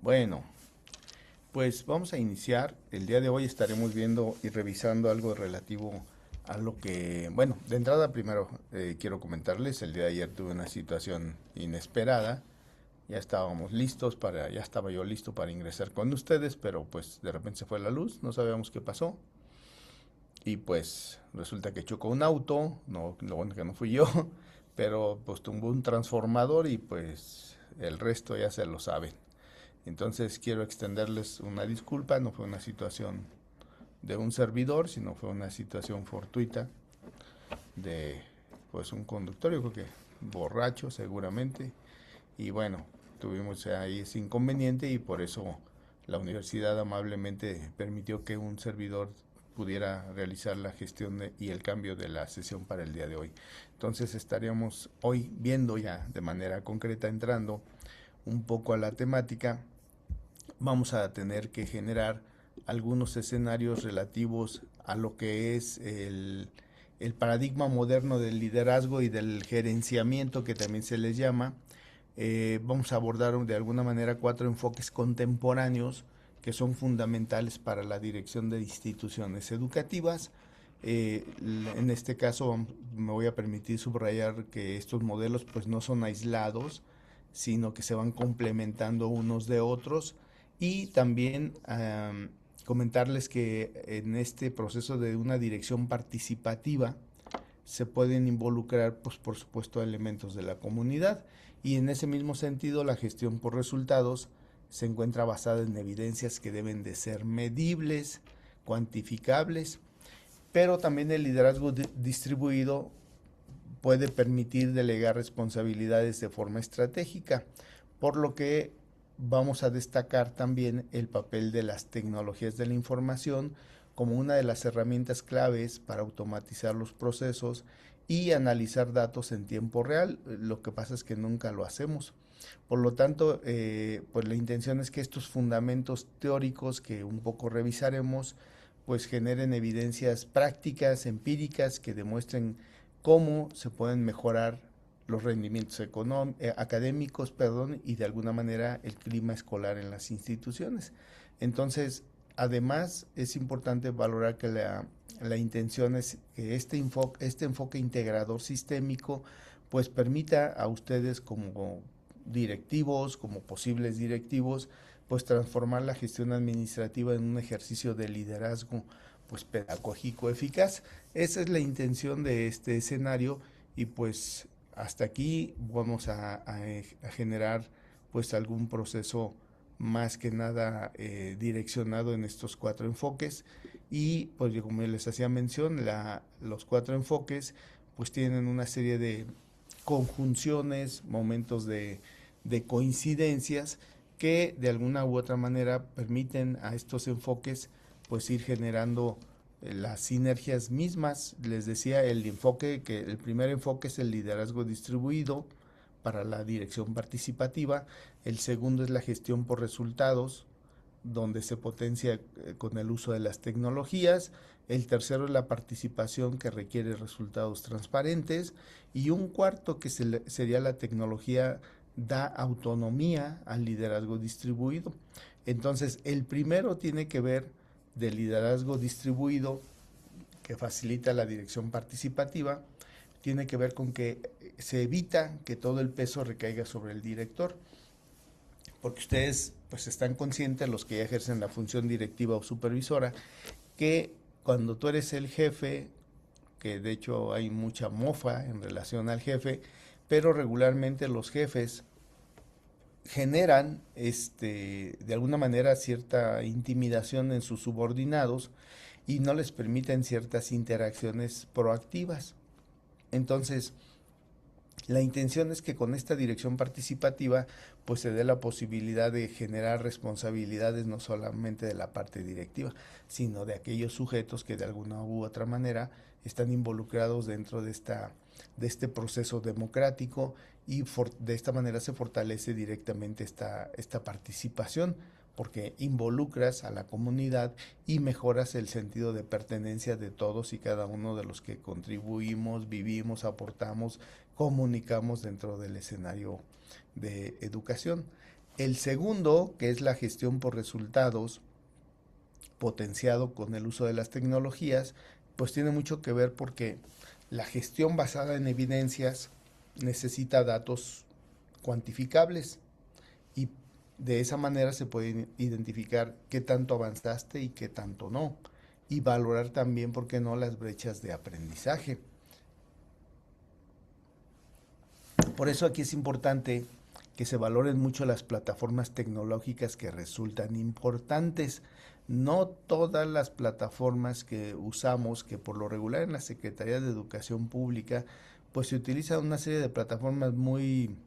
Bueno, pues vamos a iniciar. El día de hoy estaremos viendo y revisando algo relativo a lo que, bueno, de entrada primero quiero comentarles, el día de ayer tuve una situación inesperada. Ya estábamos listos para, ya estaba yo listo para ingresar con ustedes, pero pues de repente se fue la luz, no sabíamos qué pasó. Y pues resulta que chocó un auto, no, lo bueno que no fui yo, pero pues tumbó un transformador y pues el resto ya se lo saben. Entonces quiero extenderles una disculpa, no fue una situación de un servidor, sino fue una situación fortuita de pues un conductor, yo creo que borracho seguramente. Y bueno, tuvimos ahí ese inconveniente y por eso la universidad amablemente permitió que un servidor pudiera realizar la gestión y el cambio de la sesión para el día de hoy. Entonces estaríamos hoy viendo ya de manera concreta, entrando un poco a la temática. Vamos a tener que generar algunos escenarios relativos a lo que es el paradigma moderno del liderazgo y del gerenciamiento, que también se les llama. Vamos a abordar de alguna manera cuatro enfoques contemporáneos que son fundamentales para la dirección de instituciones educativas. En este caso me voy a permitir subrayar que estos modelos pues no son aislados, sino que se van complementando unos de otros y también comentarles que en este proceso de una dirección participativa se pueden involucrar, pues por supuesto, elementos de la comunidad y en ese mismo sentido la gestión por resultados se encuentra basada en evidencias que deben de ser medibles, cuantificables, pero también el liderazgo distribuido puede permitir delegar responsabilidades de forma estratégica, por lo que vamos a destacar también el papel de las tecnologías de la información como una de las herramientas claves para automatizar los procesos y analizar datos en tiempo real. Lo que pasa es que nunca lo hacemos. Por lo tanto, pues la intención es que estos fundamentos teóricos que un poco revisaremos, pues generen evidencias prácticas, empíricas, que demuestren cómo se pueden mejorar los rendimientos académicos, perdón, y de alguna manera el clima escolar en las instituciones. Entonces, además, es importante valorar que la intención es que este enfoque integrador sistémico pues permita a ustedes como directivos, como posibles directivos, pues transformar la gestión administrativa en un ejercicio de liderazgo pues pedagógico eficaz. Esa es la intención de este escenario y pues hasta aquí vamos a generar pues algún proceso más que nada direccionado en estos cuatro enfoques y pues como les hacía mención, los cuatro enfoques pues tienen una serie de conjunciones, momentos de coincidencias que de alguna u otra manera permiten a estos enfoques pues ir generando las sinergias mismas. Les decía el primer enfoque es el liderazgo distribuido para la dirección participativa, el segundo es la gestión por resultados, donde se potencia con el uso de las tecnologías, el tercero es la participación que requiere resultados transparentes y un cuarto que sería la tecnología da autonomía al liderazgo distribuido. Entonces, el primero tiene que ver del liderazgo distribuido que facilita la dirección participativa, tiene que ver con que se evita que todo el peso recaiga sobre el director, porque ustedes pues están conscientes, los que ya ejercen la función directiva o supervisora, que cuando tú eres el jefe, que de hecho hay mucha mofa en relación al jefe, pero regularmente los jefes generan de alguna manera cierta intimidación en sus subordinados y no les permiten ciertas interacciones proactivas. Entonces, la intención es que con esta dirección participativa pues se dé la posibilidad de generar responsabilidades no solamente de la parte directiva, sino de aquellos sujetos que de alguna u otra manera están involucrados dentro de este proceso democrático y de esta manera se fortalece directamente esta participación porque involucras a la comunidad y mejoras el sentido de pertenencia de todos y cada uno de los que contribuimos, vivimos, aportamos, comunicamos dentro del escenario de educación. El segundo, que es la gestión por resultados, potenciado con el uso de las tecnologías, pues tiene mucho que ver porque la gestión basada en evidencias necesita datos cuantificables y de esa manera se puede identificar qué tanto avanzaste y qué tanto no. Y valorar también, ¿por qué no?, las brechas de aprendizaje. Por eso aquí es importante que se valoren mucho las plataformas tecnológicas que resultan importantes. No todas las plataformas que usamos, que por lo regular en la Secretaría de Educación Pública, pues se utilizan una serie de plataformas muy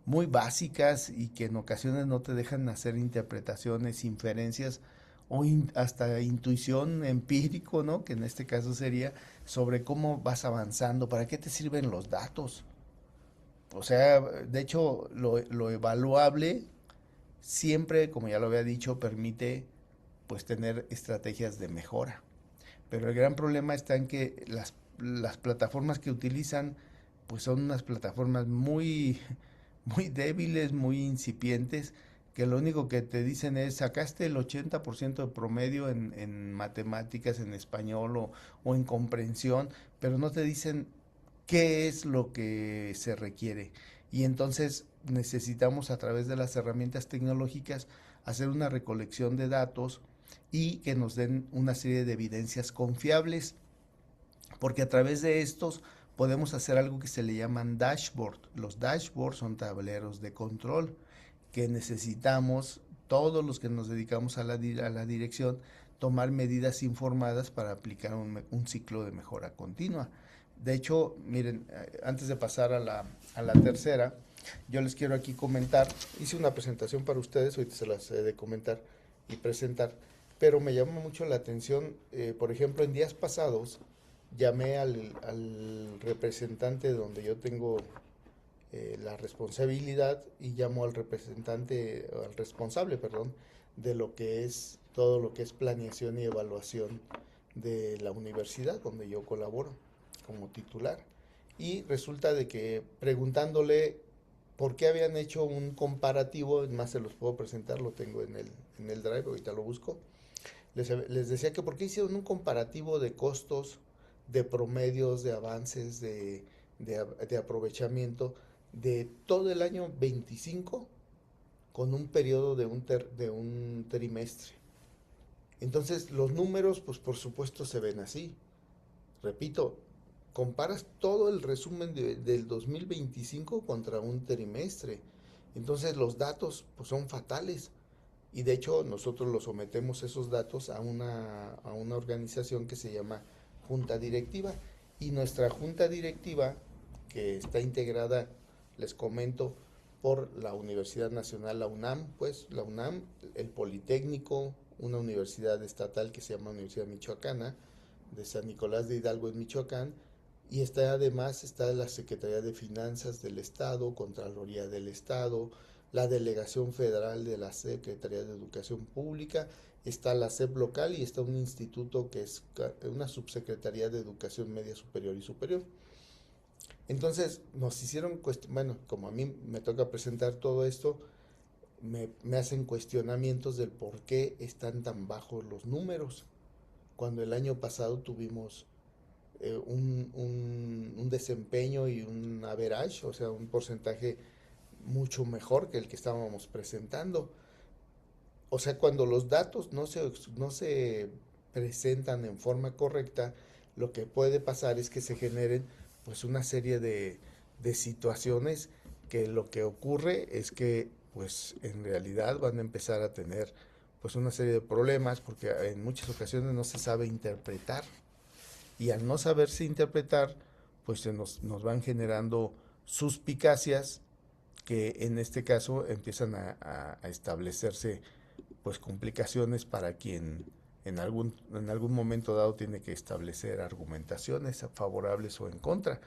básicas y que en ocasiones no te dejan hacer interpretaciones, inferencias o hasta intuición empírico, ¿no? Que en este caso sería sobre cómo vas avanzando, para qué te sirven los datos. O sea, de hecho, lo evaluable siempre, como ya lo había dicho, permite pues tener estrategias de mejora. Pero el gran problema está en que las plataformas que utilizan pues son unas plataformas muy débiles, muy incipientes, que lo único que te dicen es sacaste el 80% de promedio en matemáticas, en español o en comprensión, pero no te dicen qué es lo que se requiere. Y entonces necesitamos a través de las herramientas tecnológicas hacer una recolección de datos y que nos den una serie de evidencias confiables, porque a través de estos podemos hacer algo que se le llaman dashboard. Los dashboards son tableros de control que necesitamos todos los que nos dedicamos a la dirección tomar medidas informadas para aplicar un ciclo de mejora continua. De hecho, miren, antes de pasar a la tercera, yo les quiero aquí comentar, hice una presentación para ustedes, ahorita se las he de comentar y presentar, pero me llama mucho la atención, por ejemplo, en días pasados llamé al representante donde yo tengo la responsabilidad y llamo al representante, al responsable, perdón, de lo que es todo lo que es planeación y evaluación de la universidad donde yo colaboro como titular. Y resulta de que preguntándole por qué habían hecho un comparativo, más se los puedo presentar, lo tengo en el drive, ahorita lo busco, les decía que por qué hicieron un comparativo de costos, de promedios, de avances, de aprovechamiento de todo el año 25 con un periodo de un trimestre. Entonces los números, pues por supuesto se ven así. Repito, comparas todo el resumen del 2025 contra un trimestre. Entonces los datos pues son fatales. Y de hecho nosotros los sometemos esos datos a una organización que se llama Junta Directiva. Y nuestra Junta Directiva, que está integrada, les comento, por la Universidad Nacional, la UNAM, pues la UNAM, el Politécnico, una universidad estatal que se llama Universidad Michoacana, de San Nicolás de Hidalgo en Michoacán, y está la Secretaría de Finanzas del Estado, Contraloría del Estado, la Delegación Federal de la Secretaría de Educación Pública, está la SEP local y está un instituto que es una subsecretaría de Educación Media Superior y Superior. Entonces nos hicieron, bueno, como a mí me toca presentar todo esto, me hacen cuestionamientos del por qué están tan bajos los números, cuando el año pasado tuvimos un desempeño y un average, o sea, un porcentaje mucho mejor que el que estábamos presentando. O sea, cuando los datos no se presentan en forma correcta, lo que puede pasar es que se generen pues una serie de situaciones que lo que ocurre es que pues en realidad van a empezar a tener pues una serie de problemas porque en muchas ocasiones no se sabe interpretar y al no saberse interpretar pues nos van generando suspicacias que en este caso empiezan a establecerse pues complicaciones para quien en algún momento dado tiene que establecer argumentaciones favorables o en contra.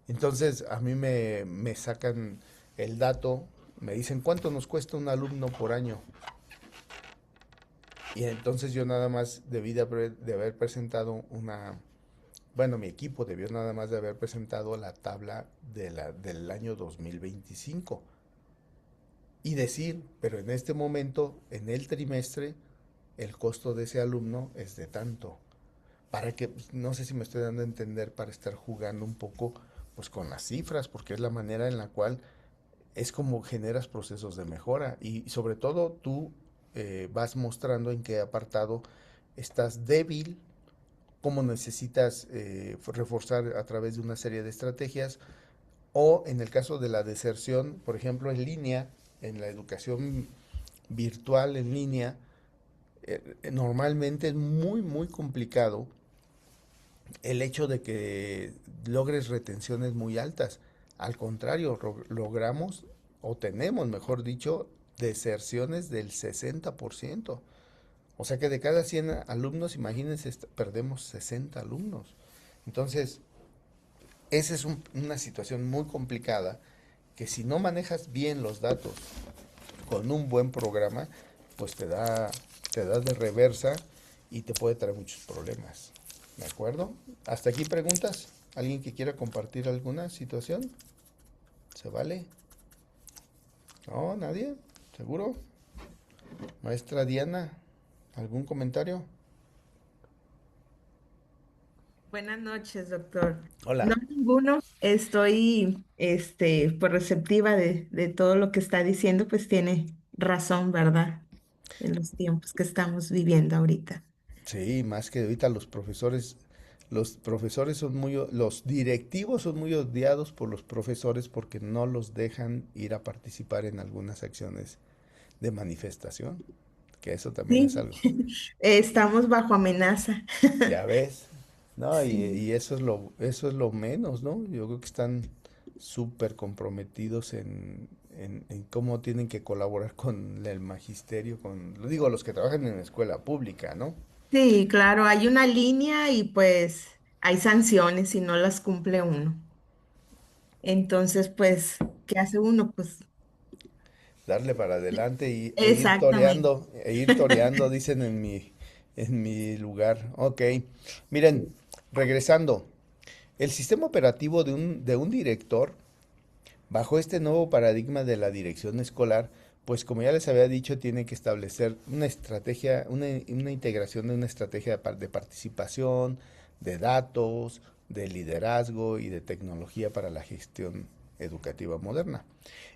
Entonces a mí me sacan el dato, me dicen cuánto nos cuesta un alumno por año. Y entonces yo nada más de haber presentado bueno, mi equipo debió nada más de haber presentado la tabla del año 2025. y decir, pero en este momento, en el trimestre, el costo de ese alumno es de tanto. Para que, pues, no sé si me estoy dando a entender, para estar jugando un poco pues con las cifras, porque es la manera en la cual es como generas procesos de mejora y sobre todo tú vas mostrando en qué apartado estás débil, cómo necesitas reforzar a través de una serie de estrategias o en el caso de la deserción, por ejemplo, en línea, en la educación virtual en línea, normalmente es muy complicado el hecho de que logres retenciones muy altas. Al contrario, logramos o tenemos, mejor dicho, deserciones del 60%. O sea que de cada 100 alumnos, imagínense, perdemos 60 alumnos. Entonces, esa es una situación muy complicada que si no manejas bien los datos con un buen programa, pues te da de reversa y te puede traer muchos problemas. ¿De acuerdo? ¿Hasta aquí preguntas? ¿Alguien que quiera compartir alguna situación? ¿Se vale? ¿No? ¿Nadie? ¿Seguro? Maestra Diana, ¿algún comentario? Buenas noches, doctor. No, Hola. ninguno. Estoy, pues receptiva de todo lo que está diciendo, pues tiene razón, ¿verdad? En los tiempos que estamos viviendo ahorita. Sí, más que ahorita los profesores son los directivos son muy odiados por los profesores porque no los dejan ir a participar en algunas acciones de manifestación, que eso también es Sí, algo. estamos bajo amenaza. Ya ves, ¿no? Sí, Y eso es lo menos, ¿no? Yo creo que están súper comprometidos en cómo tienen que colaborar con el magisterio, lo digo, los que trabajan en la escuela pública, ¿no? sí, claro, hay una línea y pues hay sanciones si no las cumple uno. Entonces, pues, ¿qué hace uno? Pues, Darle para adelante exactamente. e ir toreando, dicen en mi lugar. Ok, miren, regresando, el sistema operativo de un director, bajo este nuevo paradigma de la dirección escolar, pues como ya les había dicho, tiene que establecer una estrategia, una integración de una estrategia de participación, de datos, de liderazgo y de tecnología para la gestión educativa moderna.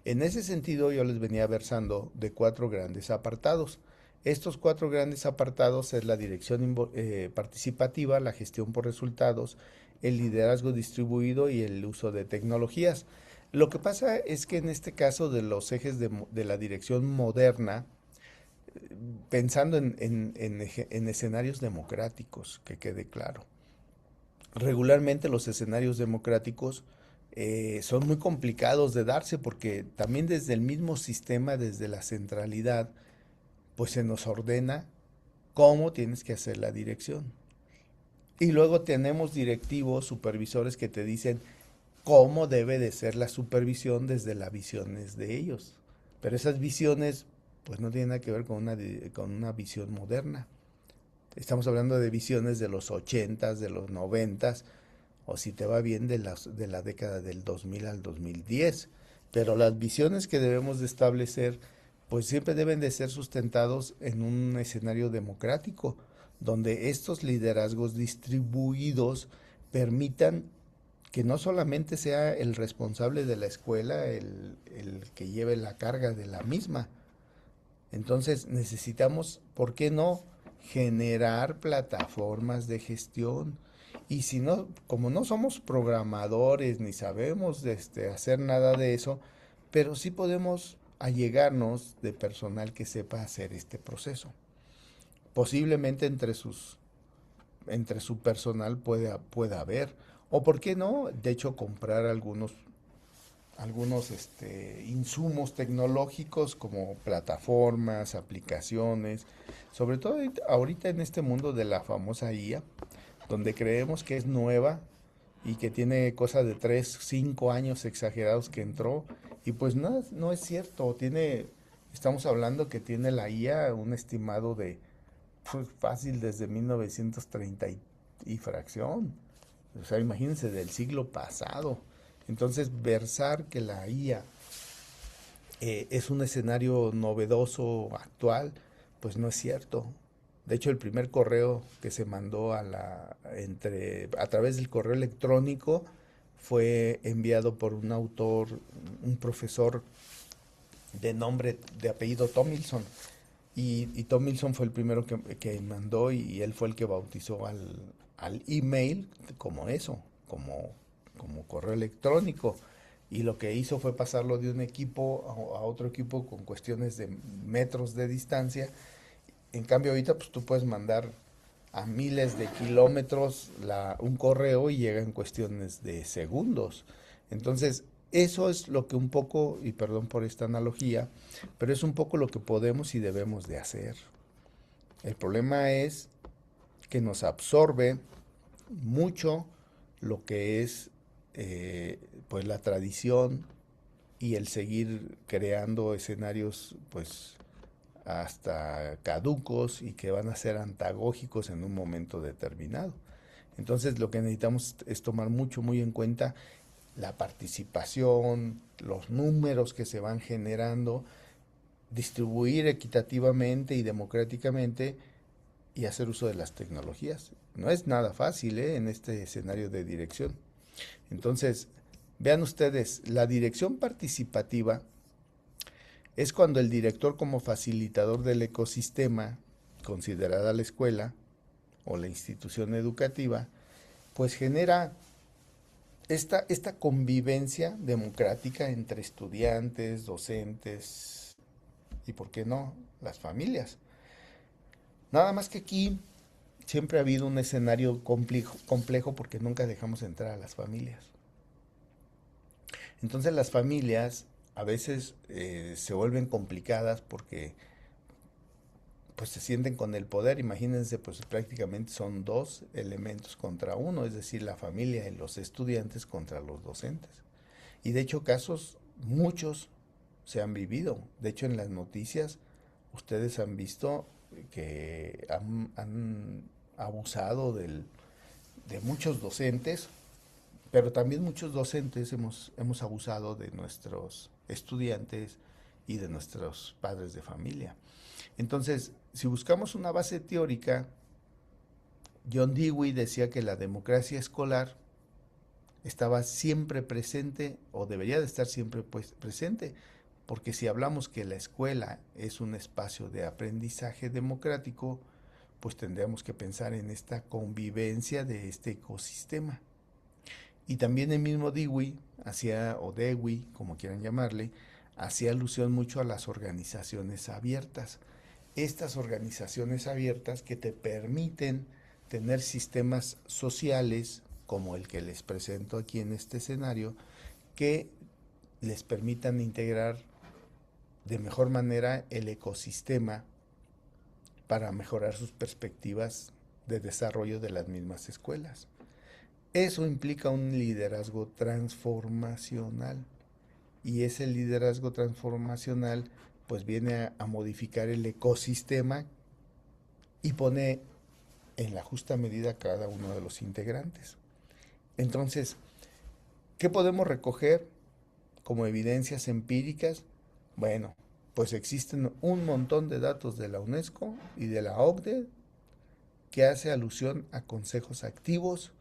En ese sentido, yo les venía versando de cuatro grandes apartados. Estos cuatro grandes apartados es la dirección participativa, la gestión por resultados, el liderazgo distribuido y el uso de tecnologías. Lo que pasa es que en este caso de los ejes de la dirección moderna, pensando en escenarios democráticos, que quede claro. Regularmente los escenarios democráticos son muy complicados de darse porque también desde el mismo sistema, desde la centralidad, pues se nos ordena cómo tienes que hacer la dirección. Y luego tenemos directivos, supervisores que te dicen cómo debe de ser la supervisión desde las visiones de ellos. Pero esas visiones pues no tienen nada que ver con una visión moderna. Estamos hablando de visiones de los 80s, de los 90s, o si te va bien de la década del 2000 al 2010. Pero las visiones que debemos de establecer pues siempre deben de ser sustentados en un escenario democrático, donde estos liderazgos distribuidos permitan que no solamente sea el responsable de la escuela el que lleve la carga de la misma. Entonces necesitamos, ¿por qué no?, generar plataformas de gestión. Y si no, como no somos programadores ni sabemos hacer nada de eso, pero sí podemos allegarnos de personal que sepa hacer este proceso. Posiblemente entre su personal pueda haber. O por qué no, de hecho, comprar algunos insumos tecnológicos como plataformas, aplicaciones, sobre todo ahorita en este mundo de la famosa IA, donde creemos que es nueva y que tiene cosa de 3 5 años exagerados que entró, y pues no, no es cierto, estamos hablando que tiene la IA un estimado de pues, fácil desde 1930 y fracción. O sea, imagínense del siglo pasado. Entonces, versar que la IA es un escenario novedoso, actual, pues no es cierto. De hecho, el primer correo que se mandó a través del correo electrónico fue enviado por un autor, un profesor de apellido Tomilson. Y Tomilson fue el primero que mandó y él fue el que bautizó al email como eso, como correo electrónico. Y lo que hizo fue pasarlo de un equipo a otro equipo con cuestiones de metros de distancia. En cambio ahorita pues tú puedes mandar a miles de kilómetros un correo y llega en cuestiones de segundos. Entonces, eso es lo que un poco, y perdón por esta analogía, pero es un poco lo que podemos y debemos de hacer. El problema es que nos absorbe mucho lo que es pues la tradición y el seguir creando escenarios pues hasta caducos y que van a ser antagógicos en un momento determinado. Entonces lo que necesitamos es tomar muy en cuenta la participación, los números que se van generando, distribuir equitativamente y democráticamente y hacer uso de las tecnologías. No es nada fácil en este escenario de dirección. Entonces, vean ustedes, la dirección participativa es cuando el director como facilitador del ecosistema, considerada la escuela o la institución educativa, pues genera esta convivencia democrática entre estudiantes, docentes y, ¿por qué no?, las familias. Nada más que aquí siempre ha habido un escenario complejo porque nunca dejamos entrar a las familias. Entonces las familias a veces se vuelven complicadas porque pues se sienten con el poder. Imagínense, pues prácticamente son dos elementos contra uno, es decir, la familia y los estudiantes contra los docentes. Y de hecho casos muchos se han vivido. De hecho en las noticias ustedes han visto que han abusado de muchos docentes, pero también muchos docentes hemos abusado de nuestros estudiantes y de nuestros padres de familia. Entonces, si buscamos una base teórica, John Dewey decía que la democracia escolar estaba siempre presente o debería de estar siempre presente, porque si hablamos que la escuela es un espacio de aprendizaje democrático, pues tendríamos que pensar en esta convivencia de este ecosistema. Y también el mismo Dewey hacía, o Dewey, como quieran llamarle, hacía alusión mucho a las organizaciones abiertas. Estas organizaciones abiertas que te permiten tener sistemas sociales, como el que les presento aquí en este escenario, que les permitan integrar de mejor manera el ecosistema para mejorar sus perspectivas de desarrollo de las mismas escuelas. Eso implica un liderazgo transformacional y ese liderazgo transformacional pues viene a modificar el ecosistema y pone en la justa medida a cada uno de los integrantes. Entonces, ¿qué podemos recoger como evidencias empíricas? Bueno, pues existen un montón de datos de la UNESCO y de la OCDE que hace alusión a consejos activos.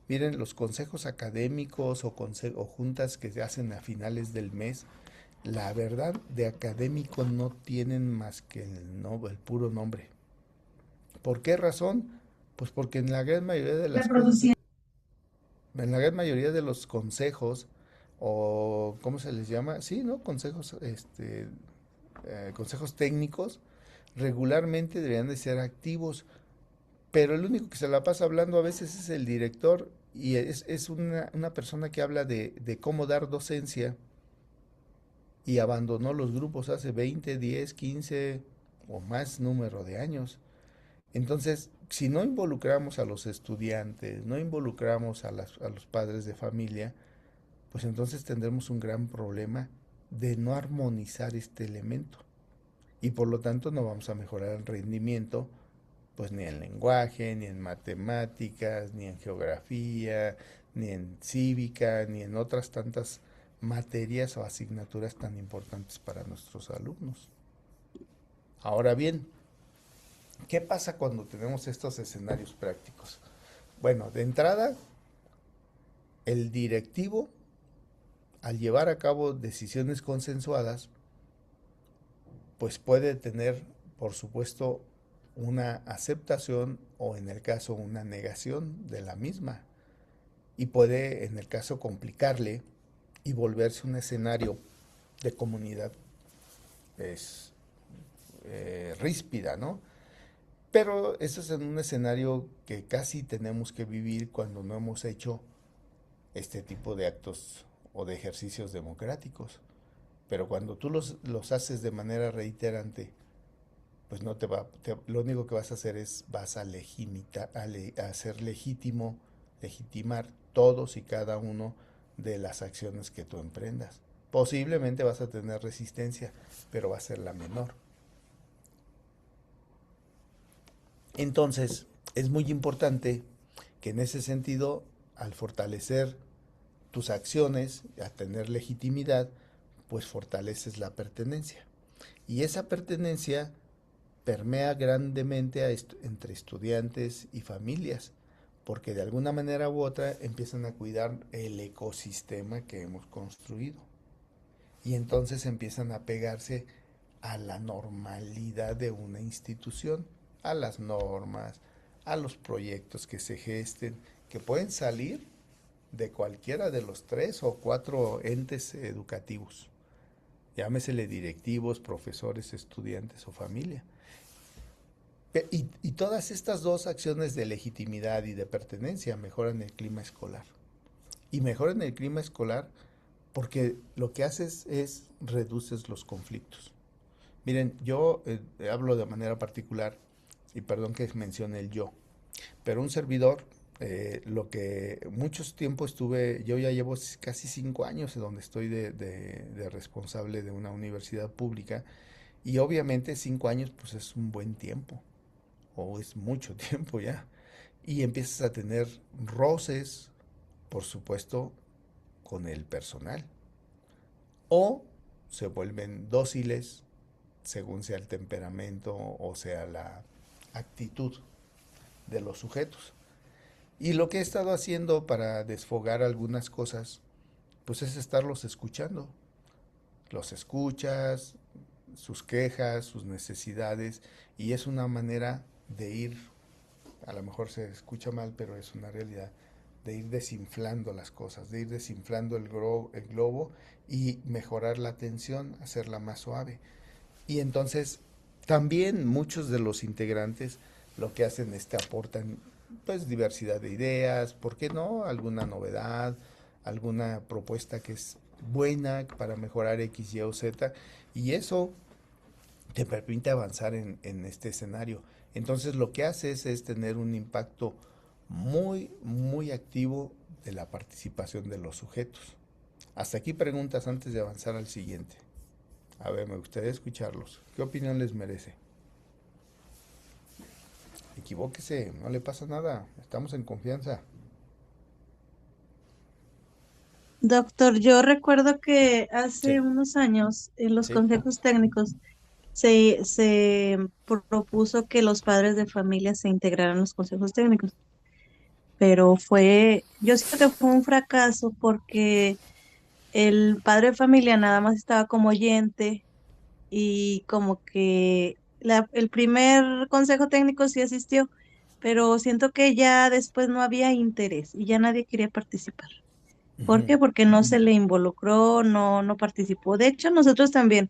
Miren, los consejos académicos o juntas que se hacen a finales del mes, la verdad de académico no tienen más que el puro nombre. ¿Por qué razón? Pues porque en la gran mayoría de las cosas, en la gran mayoría de los consejos, o ¿cómo se les llama? Sí, ¿no? Consejos, consejos técnicos, regularmente deberían de ser activos, pero el único que se la pasa hablando a veces es el director y es una persona que habla de cómo dar docencia y abandonó los grupos hace 20, 10, 15 o más número de años. Entonces, si no involucramos a los estudiantes, no involucramos a los padres de familia, pues entonces tendremos un gran problema de no armonizar este elemento. Y por lo tanto no vamos a mejorar el rendimiento, pues ni en lenguaje, ni en matemáticas, ni en geografía, ni en cívica, ni en otras tantas materias o asignaturas tan importantes para nuestros alumnos. Ahora bien, ¿qué pasa cuando tenemos estos escenarios prácticos? Bueno, de entrada, el directivo, al llevar a cabo decisiones consensuadas, pues puede tener, por supuesto, una aceptación o en el caso una negación de la misma. Y puede, en el caso, complicarle y volverse un escenario de comunidad pues, ríspida, ¿no? Pero eso es en un escenario que casi tenemos que vivir cuando no hemos hecho este tipo de actos o de ejercicios democráticos. Pero cuando tú los haces de manera reiterante, pues no lo único que vas a hacer es vas a, a hacer legitimar todos y cada uno de las acciones que tú emprendas. Posiblemente vas a tener resistencia, pero va a ser la menor. Entonces, es muy importante que en ese sentido, al fortalecer tus acciones, a tener legitimidad, pues fortaleces la pertenencia. Y esa pertenencia permea grandemente entre estudiantes y familias, porque de alguna manera u otra empiezan a cuidar el ecosistema que hemos construido. Y entonces empiezan a pegarse a la normalidad de una institución, a las normas, a los proyectos que se gesten, que pueden salir de cualquiera de los 3 o 4 entes educativos. Llámesele directivos, profesores, estudiantes o familia. Y todas estas dos acciones de legitimidad y de pertenencia mejoran el clima escolar. Y mejoran el clima escolar porque lo que haces es reduces los conflictos. Miren, yo hablo de manera particular, y perdón que mencione el yo, pero un servidor, lo que muchos tiempo estuve, yo ya llevo casi 5 años donde estoy de responsable de una universidad pública, y obviamente 5 años pues es un buen tiempo, o es mucho tiempo ya, y empiezas a tener roces, por supuesto, con el personal, o se vuelven dóciles según sea el temperamento o sea la actitud de los sujetos. Y lo que he estado haciendo para desfogar algunas cosas, pues es estarlos escuchando. Los escuchas, sus quejas, sus necesidades, y es una manera de ir, a lo mejor se escucha mal, pero es una realidad, de ir desinflando las cosas, de ir desinflando el globo y mejorar la tensión, hacerla más suave. Y entonces también muchos de los integrantes lo que hacen es que aportan pues diversidad de ideas, ¿por qué no? Alguna novedad, alguna propuesta que es buena para mejorar X, Y o Z, y eso te permite avanzar en este escenario. Entonces lo que haces es tener un impacto muy, muy activo de la participación de los sujetos. Hasta aquí preguntas antes de avanzar al siguiente. A ver, me gustaría escucharlos. ¿Qué opinión les merece? Equivóquese, no le pasa nada. Estamos en confianza. Doctor, yo recuerdo que hace Sí, unos años en los sí. consejos técnicos se propuso que los padres de familia se integraran en los consejos técnicos, pero yo siento que fue un fracaso porque el padre de familia nada más estaba como oyente y como que el primer consejo técnico sí asistió, pero siento que ya después no había interés y ya nadie quería participar. ¿Por Ujú, qué? Porque no se le involucró, no participó. De hecho, nosotros también,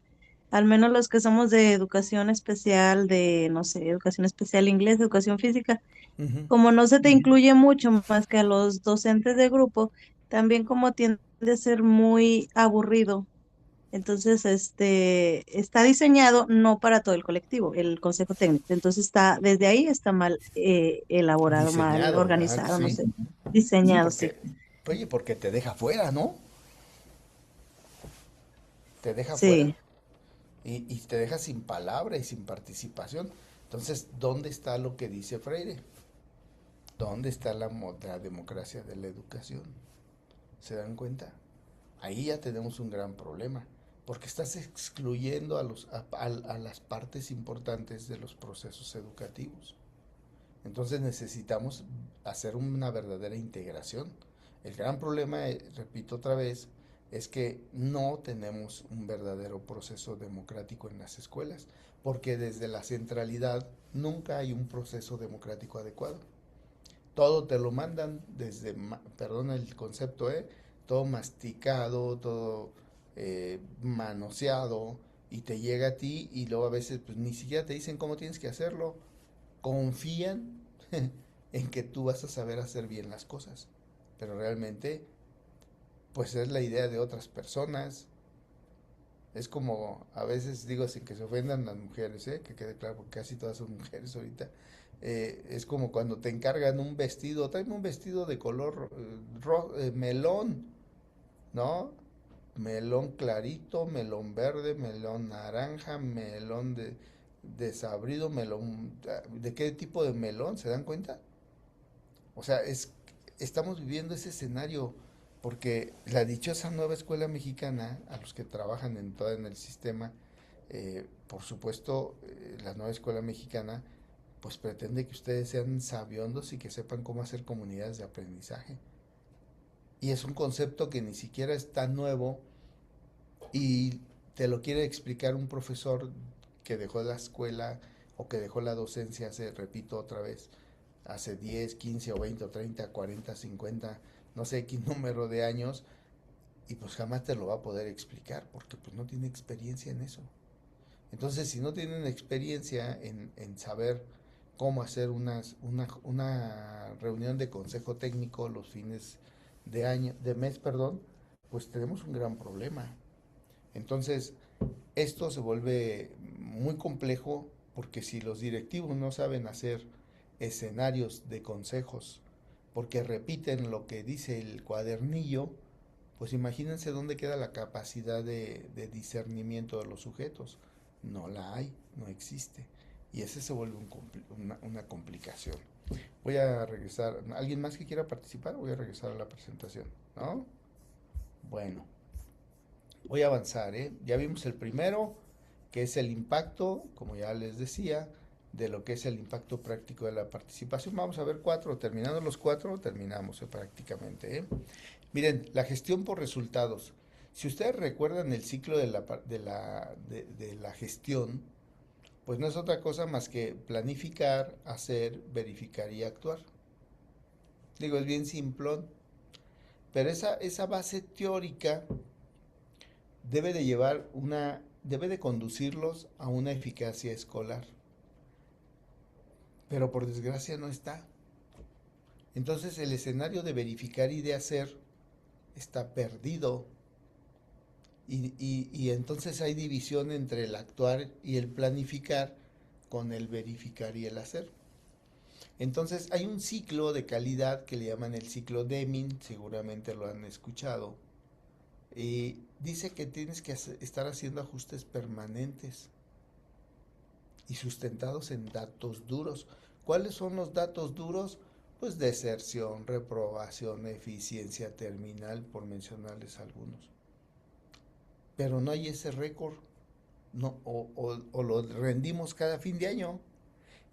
al menos los que somos de educación especial, de, no sé, educación especial inglés, educación física, ujú. como no se te incluye mucho más que a los docentes de grupo, también como tiende a ser muy aburrido. Entonces, está diseñado no para todo el colectivo, el consejo técnico. Entonces desde ahí está mal elaborado, mal Diseñado, ¿verdad que organizado, no sí? sé, Sí, diseñado, sí. porque, oye, porque te deja fuera, ¿no? Te deja fuera Sí. y te deja sin palabra y sin participación. Entonces, ¿dónde está lo que dice Freire? ¿Dónde está la democracia de la educación? ¿Se dan cuenta? Ahí ya tenemos un gran problema, porque estás excluyendo a las partes importantes de los procesos educativos. Entonces necesitamos hacer una verdadera integración. El gran problema, repito otra vez, es que no tenemos un verdadero proceso democrático en las escuelas, porque desde la centralidad nunca hay un proceso democrático adecuado. Todo te lo mandan desde, perdón el concepto, todo masticado, todo manoseado, y te llega a ti y luego a veces pues ni siquiera te dicen cómo tienes que hacerlo, confían en que tú vas a saber hacer bien las cosas, pero realmente pues es la idea de otras personas. Es como, a veces digo sin que se ofendan las mujeres, que quede claro, porque casi todas son mujeres ahorita. Es como cuando te encargan un vestido, tráeme un vestido de color melón, ¿no? Melón clarito, melón verde, melón naranja, melón de desabrido, melón... ¿De qué tipo de melón? ¿Se dan cuenta? O sea, estamos viviendo ese escenario porque la dichosa nueva escuela mexicana, a los que trabajan en el sistema, por supuesto, la nueva escuela mexicana, pues pretende que ustedes sean sabiondos y que sepan cómo hacer comunidades de aprendizaje. Y es un concepto que ni siquiera es tan nuevo y te lo quiere explicar un profesor que dejó la escuela o que dejó la docencia, repito otra vez, hace 10, 15 o 20 o 30, 40, 50, no sé qué número de años, y pues jamás te lo va a poder explicar porque pues no tiene experiencia en eso. Entonces, si no tienen experiencia en saber cómo hacer una reunión de consejo técnico los fines de mes, perdón, pues tenemos un gran problema. Entonces, esto se vuelve muy complejo porque si los directivos no saben hacer escenarios de consejos, porque repiten lo que dice el cuadernillo, pues imagínense dónde queda la capacidad de discernimiento de los sujetos. No la hay, no existe. Y ese se vuelve una complicación. Voy a regresar. ¿Alguien más que quiera participar? Voy a regresar a la presentación, ¿no? Bueno, voy a avanzar, ¿eh? Ya vimos el primero, que es el impacto, como ya les decía, de lo que es el impacto práctico de la participación. Vamos a ver cuatro, terminando los cuatro, terminamos prácticamente, ¿eh? Miren, la gestión por resultados. Si ustedes recuerdan el ciclo de la gestión, pues no es otra cosa más que planificar, hacer, verificar y actuar. Digo, es bien simplón, pero esa base teórica debe de conducirlos a una eficacia escolar, pero por desgracia no está. Entonces el escenario de verificar y de hacer está perdido. Y entonces hay división entre el actuar y el planificar con el verificar y el hacer. Entonces hay un ciclo de calidad que le llaman el ciclo Deming, seguramente lo han escuchado. Y dice que tienes que estar haciendo ajustes permanentes y sustentados en datos duros. ¿Cuáles son los datos duros? Pues deserción, reprobación, eficiencia terminal, por mencionarles algunos. Pero no hay ese récord, no, o lo rendimos cada fin de año.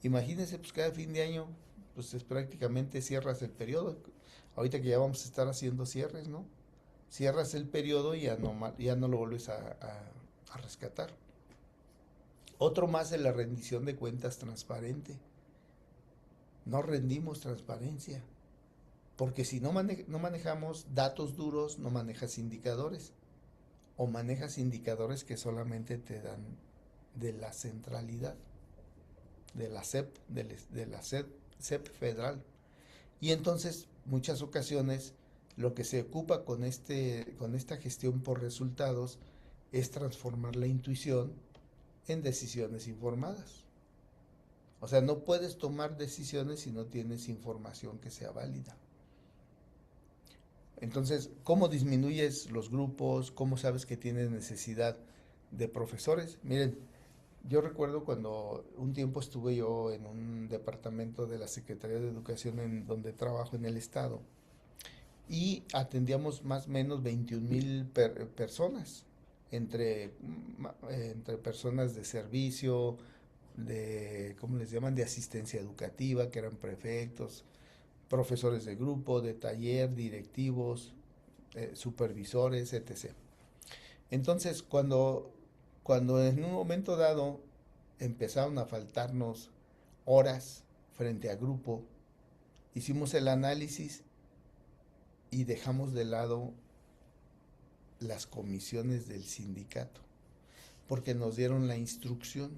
Imagínense, pues cada fin de año, pues es prácticamente cierras el periodo. Ahorita que ya vamos a estar haciendo cierres, ¿no? Cierras el periodo y ya no lo vuelves a rescatar. Otro más es la rendición de cuentas transparente. No rendimos transparencia, porque si no manejamos datos duros, no manejas indicadores, o manejas indicadores que solamente te dan de la centralidad, de la SEP federal. Y entonces, muchas ocasiones, lo que se ocupa con esta gestión por resultados es transformar la intuición en decisiones informadas. O sea, no puedes tomar decisiones si no tienes información que sea válida. Entonces, ¿cómo disminuyes los grupos? ¿Cómo sabes que tienes necesidad de profesores? Miren, yo recuerdo cuando un tiempo estuve yo en un departamento de la Secretaría de Educación en donde trabajo en el estado y atendíamos más o menos 21,000 personas, entre personas de servicio, de, ¿cómo les llaman?, de asistencia educativa, que eran prefectos, profesores de grupo, de taller, directivos, supervisores, etc. Entonces, cuando en un momento dado empezaron a faltarnos horas frente a grupo, hicimos el análisis y dejamos de lado las comisiones del sindicato, porque nos dieron la instrucción,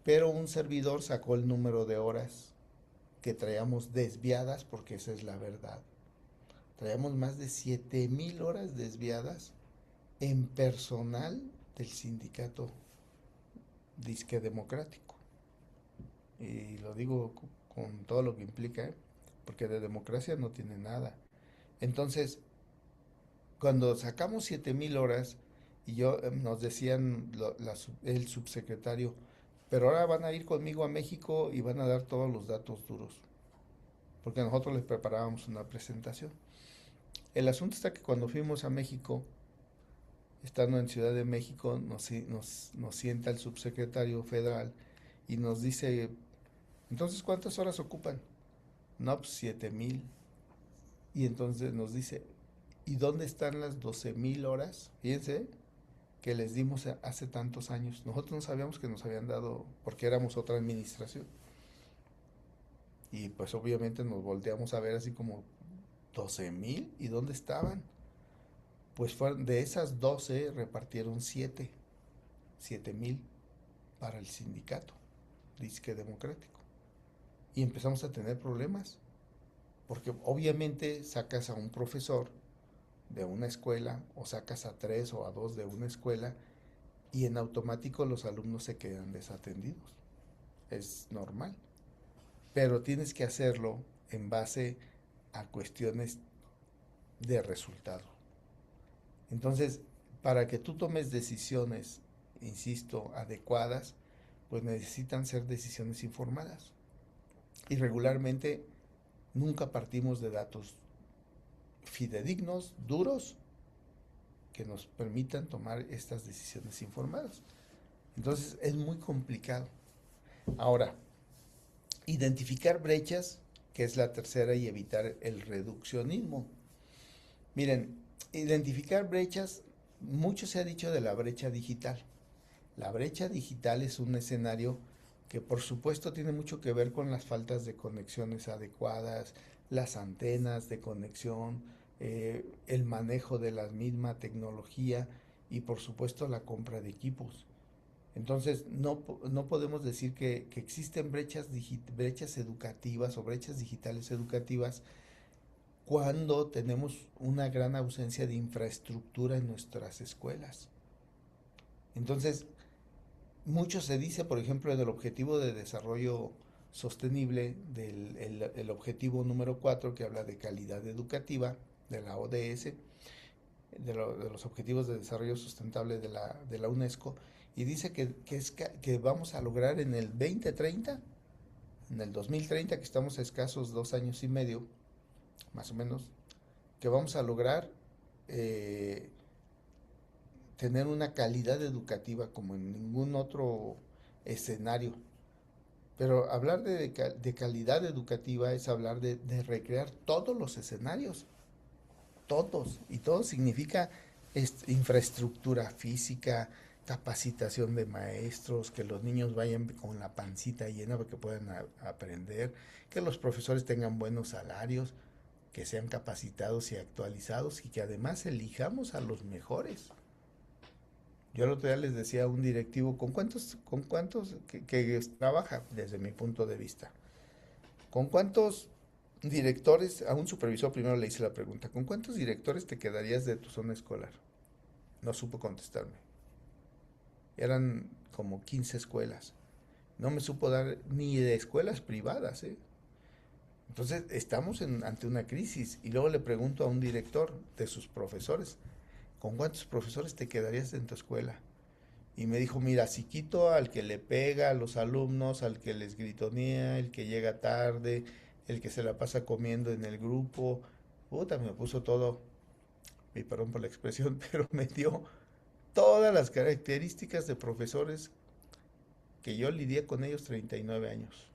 pero un servidor sacó el número de horas que traíamos desviadas, porque esa es la verdad. Traíamos más de 7,000 horas desviadas en personal del sindicato disque democrático. Y lo digo con todo lo que implica, ¿eh? Porque de democracia no tiene nada. Entonces, cuando sacamos 7,000 horas, y yo nos decían el subsecretario, pero ahora van a ir conmigo a México y van a dar todos los datos duros, porque nosotros les preparábamos una presentación. El asunto está que cuando fuimos a México, estando en Ciudad de México, nos sienta el subsecretario federal y nos dice, entonces, ¿cuántas horas ocupan? No, pues 7,000. Y entonces nos dice, ¿y dónde están las 12,000 horas? Fíjense que les dimos hace tantos años. Nosotros no sabíamos que nos habían dado, porque éramos otra administración. Y pues obviamente nos volteamos a ver así como, 12,000, ¿y dónde estaban? Pues fueron, de esas 12 repartieron 7,000 para el sindicato, disque democrático. Y empezamos a tener problemas, porque obviamente sacas a un profesor de una escuela, o sacas a 3 o a 2 de una escuela, y en automático los alumnos se quedan desatendidos. Es normal. Pero tienes que hacerlo en base a cuestiones de resultado. Entonces, para que tú tomes decisiones, insisto, adecuadas, pues necesitan ser decisiones informadas. Y regularmente nunca partimos de datos fidedignos, duros, que nos permitan tomar estas decisiones informadas. Entonces es muy complicado. Ahora, identificar brechas, que es la tercera, y evitar el reduccionismo. Miren, identificar brechas, mucho se ha dicho de la brecha digital. La brecha digital es un escenario que por supuesto tiene mucho que ver con las faltas de conexiones adecuadas, las antenas de conexión, el manejo de la misma tecnología y por supuesto la compra de equipos. Entonces no podemos decir que existen brechas educativas o brechas digitales educativas cuando tenemos una gran ausencia de infraestructura en nuestras escuelas. Entonces, mucho se dice, por ejemplo, del objetivo de desarrollo sostenible, el objetivo número 4, que habla de calidad educativa, de la ODS, de los Objetivos de Desarrollo Sustentable de la UNESCO, y dice que vamos a lograr en el 2030, en el 2030, que estamos a escasos 2 años y medio, más o menos, que vamos a lograr tener una calidad educativa como en ningún otro escenario. Pero hablar de calidad educativa es hablar de recrear todos los escenarios, todos, y todo significa infraestructura física, capacitación de maestros, que los niños vayan con la pancita llena para que puedan aprender, que los profesores tengan buenos salarios, que sean capacitados y actualizados, y que además elijamos a los mejores. Yo el otro día les decía a un directivo, ¿con cuántos que trabaja desde mi punto de vista? ¿Con cuántos directores, a un supervisor primero le hice la pregunta, ¿con cuántos directores te quedarías de tu zona escolar? No supo contestarme. Eran como 15 escuelas. No me supo dar ni de escuelas privadas, ¿eh? Entonces estamos ante una crisis. Y luego le pregunto a un director de sus profesores, ¿con cuántos profesores te quedarías en tu escuela? Y me dijo, mira, si quito al que le pega a los alumnos, al que les gritonea, el que llega tarde, el que se la pasa comiendo en el grupo, puta, me puso todo, y perdón por la expresión, pero me dio todas las características de profesores que yo lidié con ellos 39 años.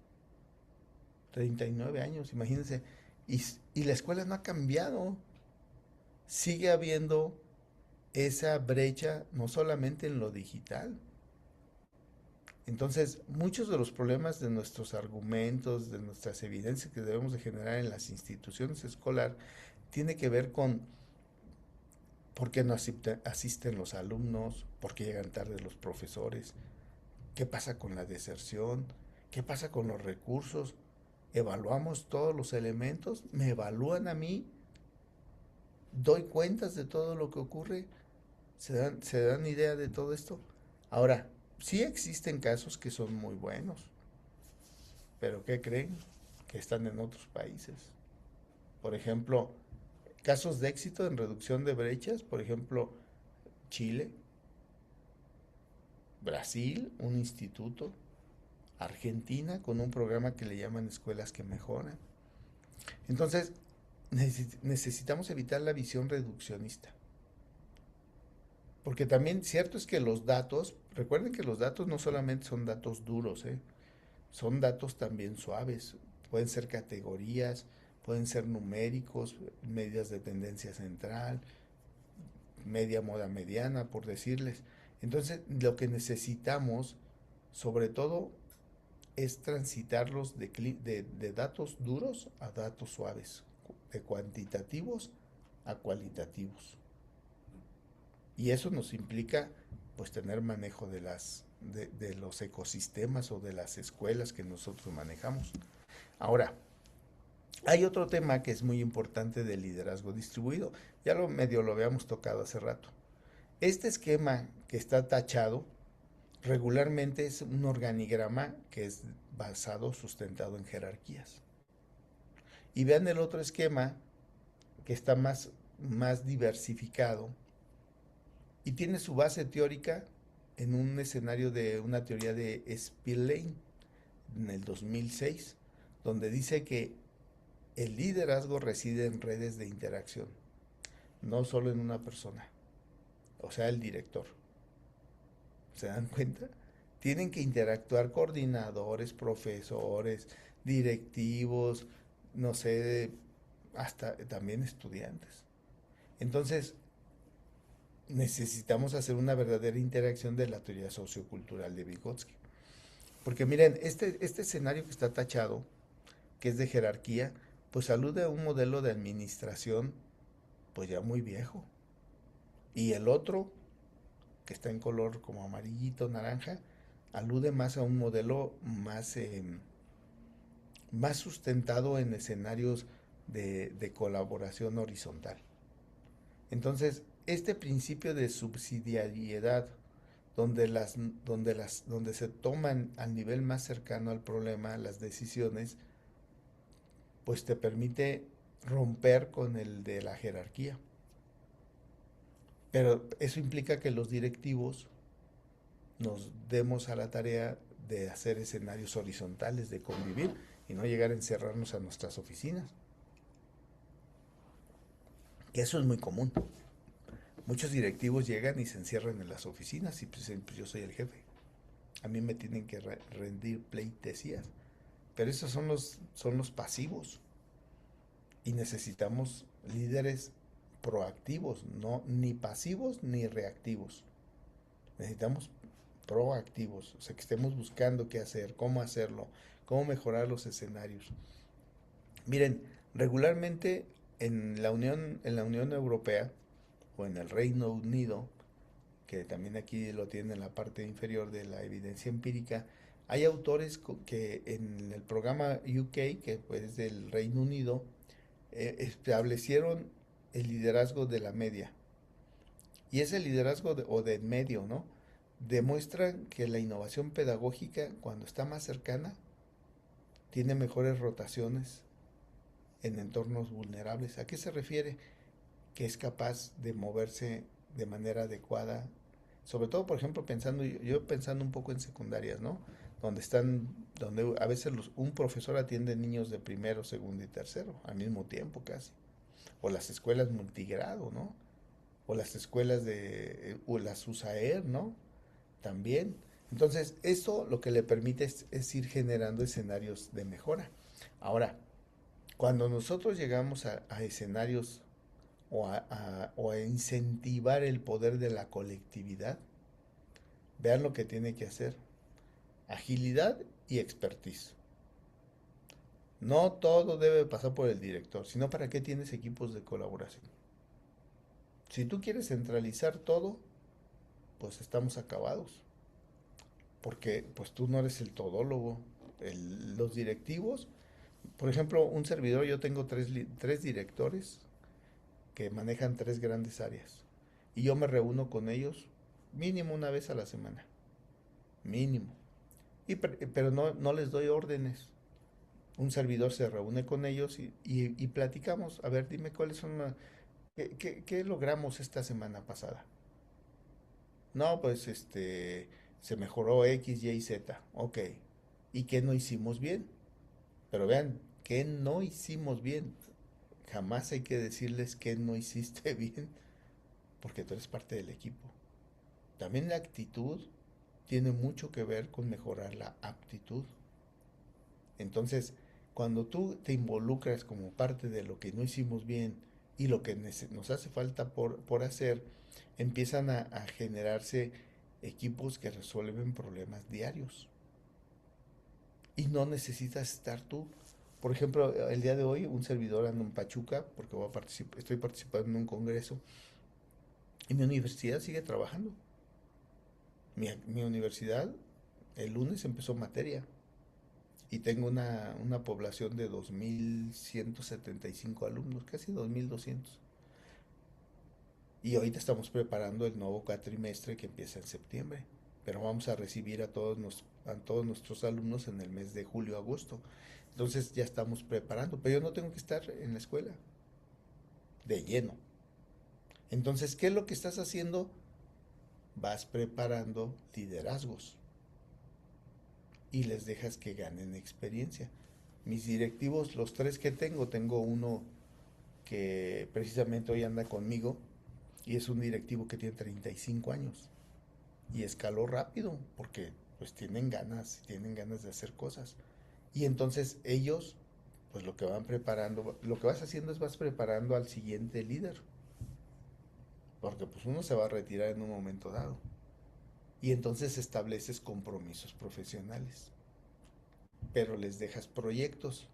39 años, imagínense. Y la escuela no ha cambiado. Sigue habiendo esa brecha, no solamente en lo digital. Entonces, muchos de los problemas de nuestros argumentos, de nuestras evidencias que debemos de generar en las instituciones escolar, tiene que ver con por qué no asisten los alumnos, por qué llegan tarde los profesores, qué pasa con la deserción, qué pasa con los recursos. Evaluamos todos los elementos, me evalúan a mí, doy cuentas de todo lo que ocurre, se dan idea de todo esto. Ahora, sí existen casos que son muy buenos, pero ¿qué creen? Que están en otros países. Por ejemplo, casos de éxito en reducción de brechas, por ejemplo, Chile, Brasil, un instituto, Argentina con un programa que le llaman escuelas que mejoran. Entonces, necesitamos evitar la visión reduccionista. Porque también cierto es que los datos, recuerden que los datos no solamente son datos duros, son datos también suaves. Pueden ser categorías, pueden ser numéricos, medidas de tendencia central, media moda mediana, por decirles. Entonces, lo que necesitamos, sobre todo, es transitarlos de datos duros a datos suaves, de cuantitativos a cualitativos. Y eso nos implica pues tener manejo de los ecosistemas o de las escuelas que nosotros manejamos. Ahora, hay otro tema que es muy importante del liderazgo distribuido. Ya medio lo habíamos tocado hace rato. Este esquema que está tachado regularmente es un organigrama que es basado, sustentado en jerarquías. Y vean el otro esquema que está más diversificado y tiene su base teórica en un escenario de una teoría de Spillane en el 2006, donde dice que el liderazgo reside en redes de interacción, no solo en una persona, o sea, el director. ¿Se dan cuenta? Tienen que interactuar coordinadores, profesores, directivos, no sé, hasta también estudiantes. Entonces, necesitamos hacer una verdadera interacción de la teoría sociocultural de Vygotsky. Porque miren, este escenario que está tachado, que es de jerarquía, pues alude a un modelo de administración pues ya muy viejo. Y el otro, que está en color como amarillito, naranja, alude más a un modelo más sustentado en escenarios de colaboración horizontal. Entonces, este principio de subsidiariedad, donde se toman al nivel más cercano al problema las decisiones, pues te permite romper con el de la jerarquía. Pero eso implica que los directivos nos demos a la tarea de hacer escenarios horizontales, de convivir y no llegar a encerrarnos a nuestras oficinas. Que eso es muy común. Muchos directivos llegan y se encierran en las oficinas y pues yo soy el jefe. A mí me tienen que rendir pleitesías. Pero esos son los pasivos. Y necesitamos líderes proactivos, no ni pasivos ni reactivos. Necesitamos proactivos, o sea, que estemos buscando qué hacer, cómo hacerlo, cómo mejorar los escenarios. Miren, regularmente en la Unión Europea o en el Reino Unido, que también aquí lo tiene en la parte inferior de la evidencia empírica, hay autores que en el programa UK, que es del Reino Unido, establecieron el liderazgo de la media. Y ese liderazgo o de medio, ¿no? Demuestran que la innovación pedagógica, cuando está más cercana, tiene mejores rotaciones en entornos vulnerables. ¿A qué se refiere? Que es capaz de moverse de manera adecuada, sobre todo, por ejemplo, yo pensando un poco en secundarias, ¿no? Donde a veces un profesor atiende niños de primero, segundo y tercero al mismo tiempo casi. o las escuelas multigrado, ¿no? O las escuelas o las USAER, ¿no? También. Entonces, esto lo que le permite es ir generando escenarios de mejora. Ahora, cuando nosotros llegamos a escenarios o a incentivar el poder de la colectividad, vean lo que tiene que hacer. Agilidad y expertise. No todo debe pasar por el director, sino para qué tienes equipos de colaboración. Si tú quieres centralizar todo, pues estamos acabados. Porque pues tú no eres el todólogo. Los directivos, por ejemplo, un servidor, yo tengo tres directores que manejan tres grandes áreas. Y yo me reúno con ellos mínimo una vez a la semana. Mínimo. Pero no les doy órdenes. Un servidor se reúne con ellos y platicamos. A ver, dime cuáles son ¿qué logramos esta semana pasada? No, pues se mejoró X, Y, Z. Ok. ¿Y qué no hicimos bien? Pero vean, ¿qué no hicimos bien? Jamás hay que decirles que no hiciste bien, porque tú eres parte del equipo. También la actitud tiene mucho que ver con mejorar la aptitud. Entonces, cuando tú te involucras como parte de lo que no hicimos bien y lo que nos hace falta por hacer, empiezan a generarse equipos que resuelven problemas diarios. Y no necesitas estar tú. Por ejemplo, el día de hoy un servidor anda en Pachuca porque estoy participando en un congreso y mi universidad sigue trabajando. Mi universidad el lunes empezó materia y tengo una población de 2.175 alumnos, casi 2.200. Y ahorita estamos preparando el nuevo cuatrimestre que empieza en septiembre, pero vamos a recibir a todos nuestros alumnos en el mes de julio-agosto. Entonces ya estamos preparando, pero yo no tengo que estar en la escuela de lleno. Entonces, ¿qué es lo que estás haciendo? Vas preparando liderazgos y les dejas que ganen experiencia. Mis directivos, los tres que tengo uno que precisamente hoy anda conmigo y es un directivo que tiene 35 años y escaló rápido porque pues tienen ganas de hacer cosas. Y entonces ellos, pues lo que van preparando, lo que vas haciendo es vas preparando al siguiente líder, porque pues uno se va a retirar en un momento dado. Y entonces estableces compromisos profesionales, pero les dejas proyectos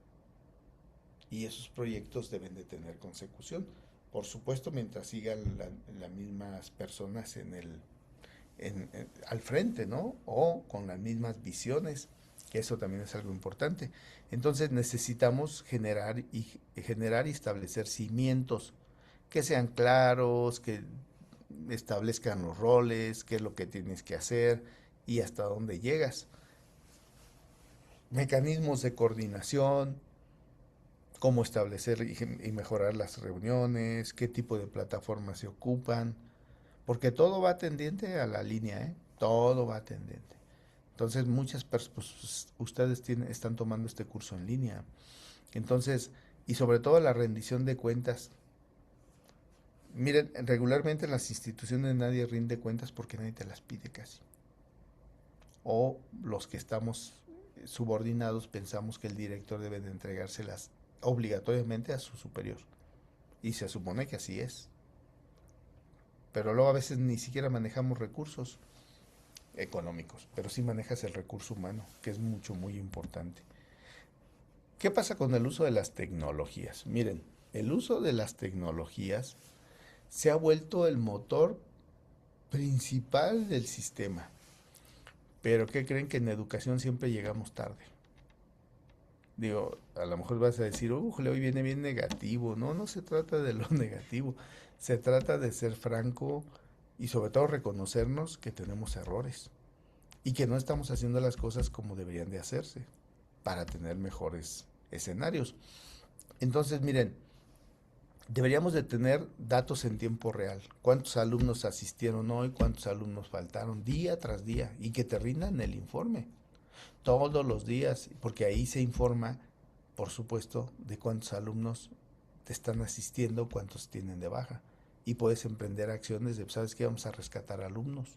y esos proyectos deben de tener consecución. Por supuesto, mientras sigan las mismas personas al frente, ¿no? O con las mismas visiones, que eso también es algo importante. Entonces necesitamos generar y establecer cimientos que sean claros, que establezcan los roles, qué es lo que tienes que hacer y hasta dónde llegas. Mecanismos de coordinación, cómo establecer y mejorar las reuniones, qué tipo de plataformas se ocupan, porque todo va tendiente a la línea, ¿eh? Todo va tendiente. Entonces muchas personas, pues, ustedes están tomando este curso en línea. Entonces, y sobre todo la rendición de cuentas. Miren, regularmente en las instituciones nadie rinde cuentas porque nadie te las pide casi. O los que estamos subordinados pensamos que el director debe de entregárselas obligatoriamente a su superior. Y se supone que así es. Pero luego a veces ni siquiera manejamos recursos económicos, pero sí manejas el recurso humano, que es muy importante. ¿Qué pasa con el uso de las tecnologías? Miren, el uso de las tecnologías se ha vuelto el motor principal del sistema. Pero ¿qué creen? Que en educación siempre llegamos tarde. Digo, a lo mejor vas a decir, hoy viene bien negativo. No, no se trata de lo negativo. Se trata de ser franco y sobre todo reconocernos que tenemos errores y que no estamos haciendo las cosas como deberían de hacerse para tener mejores escenarios. Entonces, miren, deberíamos de tener datos en tiempo real. ¿Cuántos alumnos asistieron hoy? ¿Cuántos alumnos faltaron día tras día? Y que te rindan el informe todos los días, porque ahí se informa, por supuesto, de cuántos alumnos te están asistiendo, cuántos tienen de baja. Y puedes emprender acciones de, ¿sabes qué? Vamos a rescatar alumnos.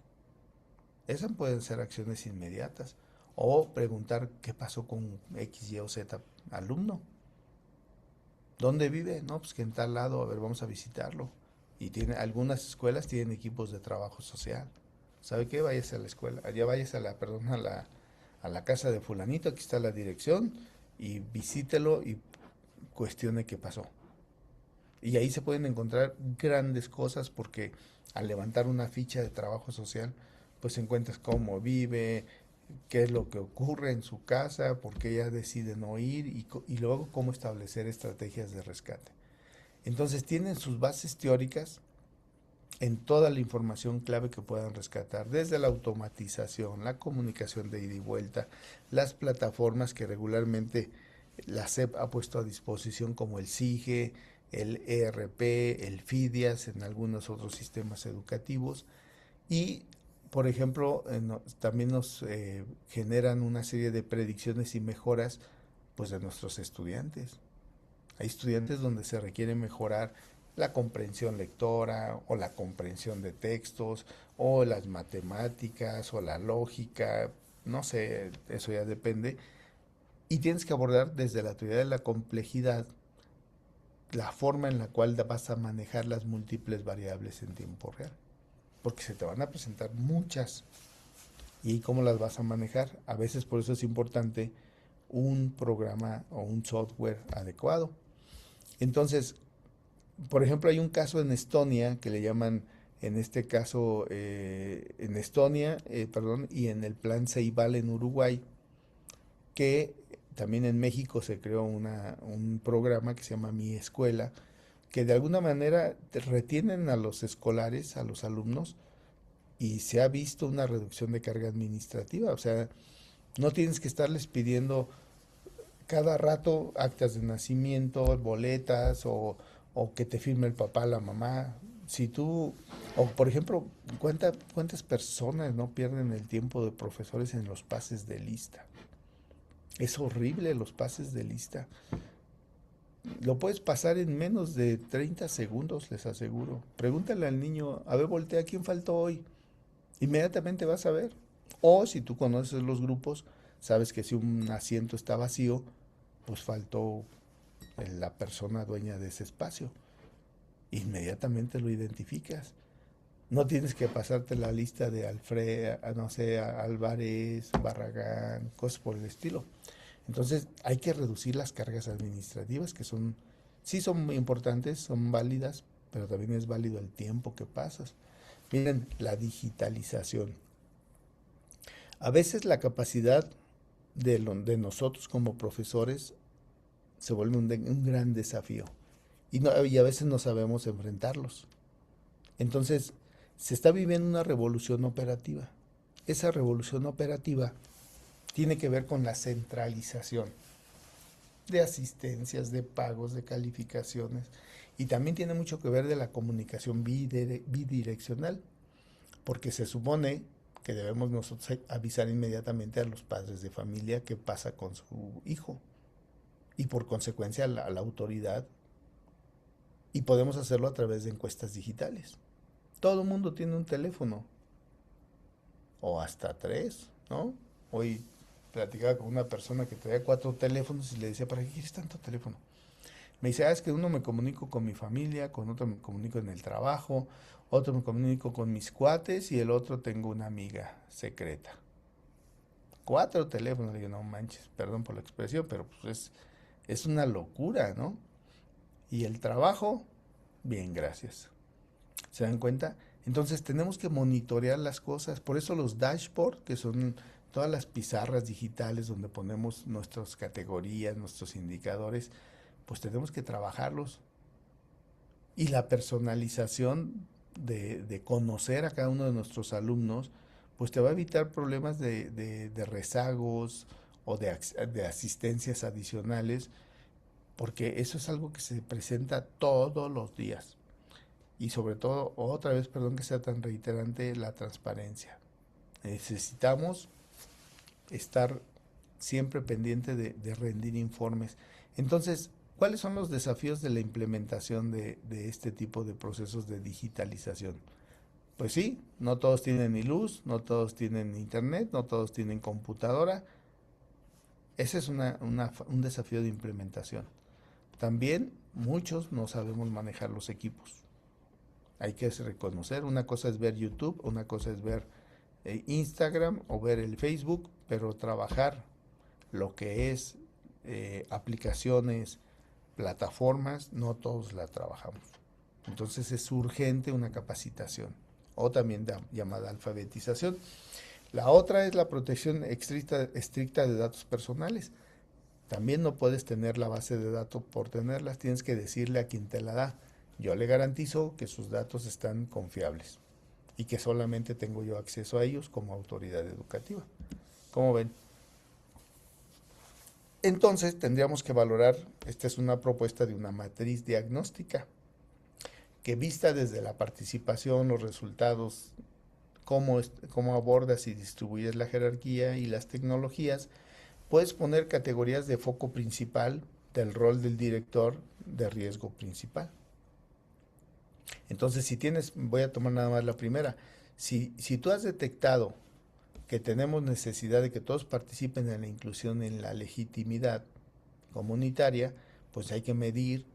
Esas pueden ser acciones inmediatas. O preguntar qué pasó con X, Y o Z alumno. ¿Dónde vive? No, pues que en tal lado, a ver, vamos a visitarlo. Y tiene, algunas escuelas tienen equipos de trabajo social. ¿Sabe qué? Váyase a la escuela, allá váyase a la casa de fulanito, aquí está la dirección, y visítelo y cuestione qué pasó. Y ahí se pueden encontrar grandes cosas porque al levantar una ficha de trabajo social, pues encuentras cómo vive, qué es lo que ocurre en su casa, por qué ella decide no ir y luego cómo establecer estrategias de rescate. Entonces tienen sus bases teóricas en toda la información clave que puedan rescatar, desde la automatización, la comunicación de ida y vuelta, las plataformas que regularmente la SEP ha puesto a disposición como el SIGE, el ERP, el FIDIAS en algunos otros sistemas educativos y por ejemplo también nos generan una serie de predicciones y mejoras pues de nuestros estudiantes. Hay estudiantes donde se requiere mejorar la comprensión lectora o la comprensión de textos o las matemáticas o la lógica, no sé, eso ya depende. Y tienes que abordar desde la teoría de la complejidad la forma en la cual vas a manejar las múltiples variables en tiempo real. Porque se te van a presentar muchas. ¿Y cómo las vas a manejar? A veces por eso es importante un programa o un software adecuado. Entonces, por ejemplo, hay un caso en Estonia que le llaman, en este caso, en Estonia, perdón, y en el plan Ceibal en Uruguay, que también en México se creó un programa que se llama Mi Escuela, que de alguna manera retienen a los escolares, a los alumnos, y se ha visto una reducción de carga administrativa. O sea, no tienes que estarles pidiendo cada rato actas de nacimiento, boletas o que te firme el papá, la mamá. Si tú, o por ejemplo, ¿cuántas personas no pierden el tiempo de profesores en los pases de lista? Es horrible los pases de lista. Lo puedes pasar en menos de 30 segundos, les aseguro. Pregúntale al niño, a ver, voltea, ¿quién faltó hoy? Inmediatamente vas a ver. O si tú conoces los grupos, sabes que si un asiento está vacío, pues faltó la persona dueña de ese espacio. Inmediatamente lo identificas. No tienes que pasarte la lista de Alfred, no sé, Álvarez, Barragán, cosas por el estilo. Entonces hay que reducir las cargas administrativas que son, sí son muy importantes, son válidas, pero también es válido el tiempo que pasas. Miren, la digitalización. A veces la capacidad de nosotros como profesores se vuelve un gran desafío y a veces no sabemos enfrentarlos. Entonces, se está viviendo una revolución operativa. Esa revolución operativa tiene que ver con la centralización de asistencias, de pagos, de calificaciones y también tiene mucho que ver de la comunicación bidireccional, porque se supone que debemos nosotros avisar inmediatamente a los padres de familia qué pasa con su hijo y por consecuencia a la autoridad y podemos hacerlo a través de encuestas digitales. Todo el mundo tiene un teléfono o hasta tres, ¿no? Hoy platicaba con una persona que traía 4 teléfonos y le decía, ¿para qué quieres tanto teléfono? Me dice, es que uno me comunico con mi familia, con otro me comunico en el trabajo, otro me comunico con mis cuates y el otro tengo una amiga secreta. 4 teléfonos, le digo, no manches, perdón por la expresión, pero pues es una locura, ¿no? Y el trabajo, bien, gracias. ¿Se dan cuenta? Entonces tenemos que monitorear las cosas. Por eso los dashboard, que son todas las pizarras digitales donde ponemos nuestras categorías, nuestros indicadores, pues tenemos que trabajarlos. Y la personalización de conocer a cada uno de nuestros alumnos, pues te va a evitar problemas de rezagos o de asistencias adicionales, porque eso es algo que se presenta todos los días. Y sobre todo, otra vez, perdón que sea tan reiterante, la transparencia. Necesitamos estar siempre pendiente de rendir informes. Entonces, ¿Cuáles son los desafíos de la implementación de este tipo de procesos de digitalización? Pues sí, no todos tienen ni luz, no todos tienen internet, no todos tienen computadora. Ese es un desafío de implementación. También muchos no sabemos manejar los equipos. Hay que reconocer, una cosa es ver YouTube, una cosa es ver Instagram o ver el Facebook, pero trabajar lo que es aplicaciones, plataformas, no todos la trabajamos. Entonces es urgente una capacitación o también llamada alfabetización. La otra es la protección estricta de datos personales. También no puedes tener la base de datos por tenerlas, tienes que decirle a quien te la da. Yo le garantizo que sus datos están confiables y que solamente tengo yo acceso a ellos como autoridad educativa. ¿Cómo ven? Entonces tendríamos que valorar, esta es una propuesta de una matriz diagnóstica, que vista desde la participación, los resultados, cómo abordas y distribuyes la jerarquía y las tecnologías, puedes poner categorías de foco principal del rol del director de riesgo principal. Entonces, voy a tomar nada más la primera, si tú has detectado que tenemos necesidad de que todos participen en la inclusión, en la legitimidad comunitaria, pues hay que medir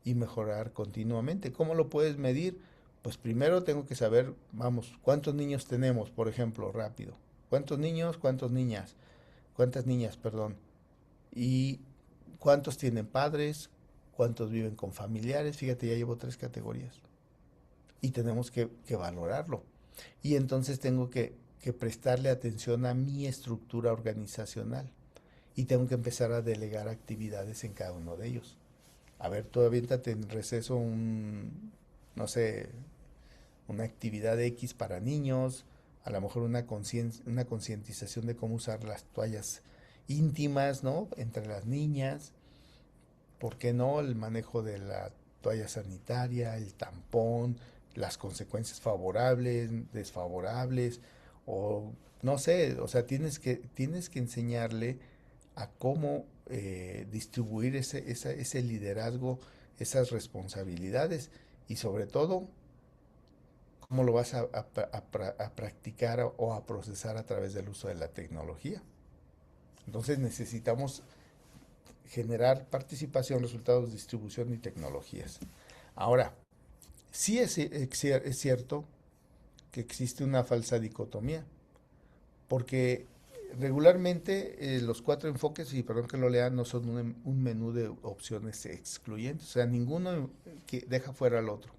y mejorar continuamente. ¿Cómo lo puedes medir? Pues primero tengo que saber, vamos, cuántos niños tenemos, por ejemplo, rápido. ¿Cuántos niños, cuántas niñas? ¿Cuántas niñas, perdón? Y cuántos tienen padres, cuántos viven con familiares. Fíjate, ya llevo 3 categorías. Y tenemos que valorarlo. Y entonces tengo que prestarle atención a mi estructura organizacional. Y tengo que empezar a delegar actividades en cada uno de ellos. A ver, tú aviéntate en receso no sé, una actividad X para niños, a lo mejor una concientización de cómo usar las toallas íntimas, ¿no? Entre las niñas, ¿por qué no? El manejo de la toalla sanitaria, el tampón, las consecuencias favorables, desfavorables, o no sé, o sea, tienes que enseñarle a cómo distribuir ese liderazgo, esas responsabilidades y sobre todo cómo lo vas a practicar o a procesar a través del uso de la tecnología. Entonces necesitamos generar participación, resultados, distribución y tecnologías. Ahora, sí es cierto que existe una falsa dicotomía, porque regularmente los 4 enfoques, y perdón que lo lean, no son un menú de opciones excluyentes, o sea, ninguno que deja fuera al otro.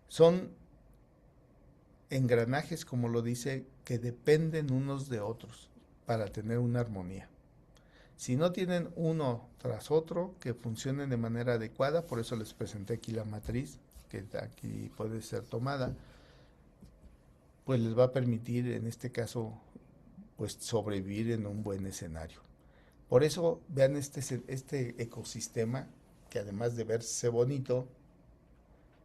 Son engranajes, como lo dice, que dependen unos de otros para tener una armonía. Si no tienen uno tras otro que funcionen de manera adecuada, por eso les presenté aquí la matriz, que aquí puede ser tomada, pues les va a permitir en este caso pues sobrevivir en un buen escenario. Por eso vean este ecosistema que además de verse bonito,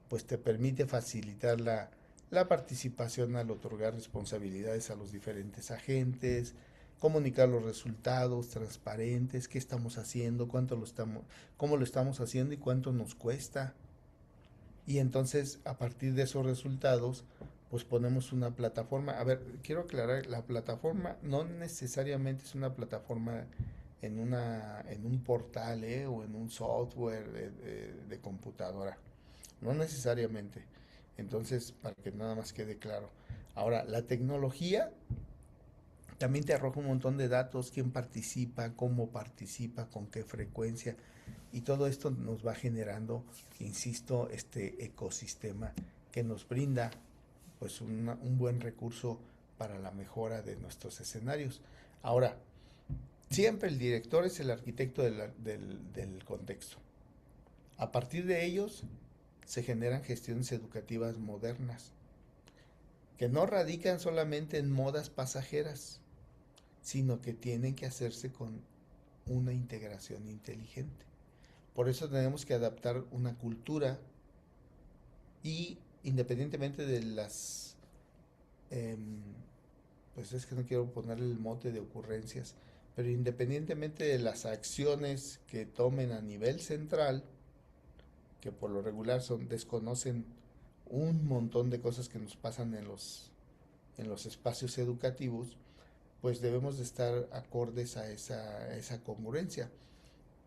pues te permite facilitar la participación al otorgar responsabilidades a los diferentes agentes, comunicar los resultados transparentes, qué estamos haciendo, cómo lo estamos haciendo y cuánto nos cuesta. Y entonces a partir de esos resultados, pues ponemos una plataforma. A ver, quiero aclarar, la plataforma no necesariamente es una plataforma en un portal o en un software de computadora. No necesariamente. Entonces, para que nada más quede claro. Ahora, la tecnología también te arroja un montón de datos, quién participa, con qué frecuencia. Y todo esto nos va generando, insisto, este ecosistema que nos brinda pues un buen recurso para la mejora de nuestros escenarios. Ahora, siempre el director es el arquitecto del contexto. A partir de ellos se generan gestiones educativas modernas, que no radican solamente en modas pasajeras, sino que tienen que hacerse con una integración inteligente. Por eso tenemos que adaptar una cultura y independientemente de pues es que no quiero ponerle el mote de ocurrencias, pero independientemente de las acciones que tomen a nivel central, que por lo regular desconocen un montón de cosas que nos pasan en los espacios educativos, pues debemos de estar acordes a esa congruencia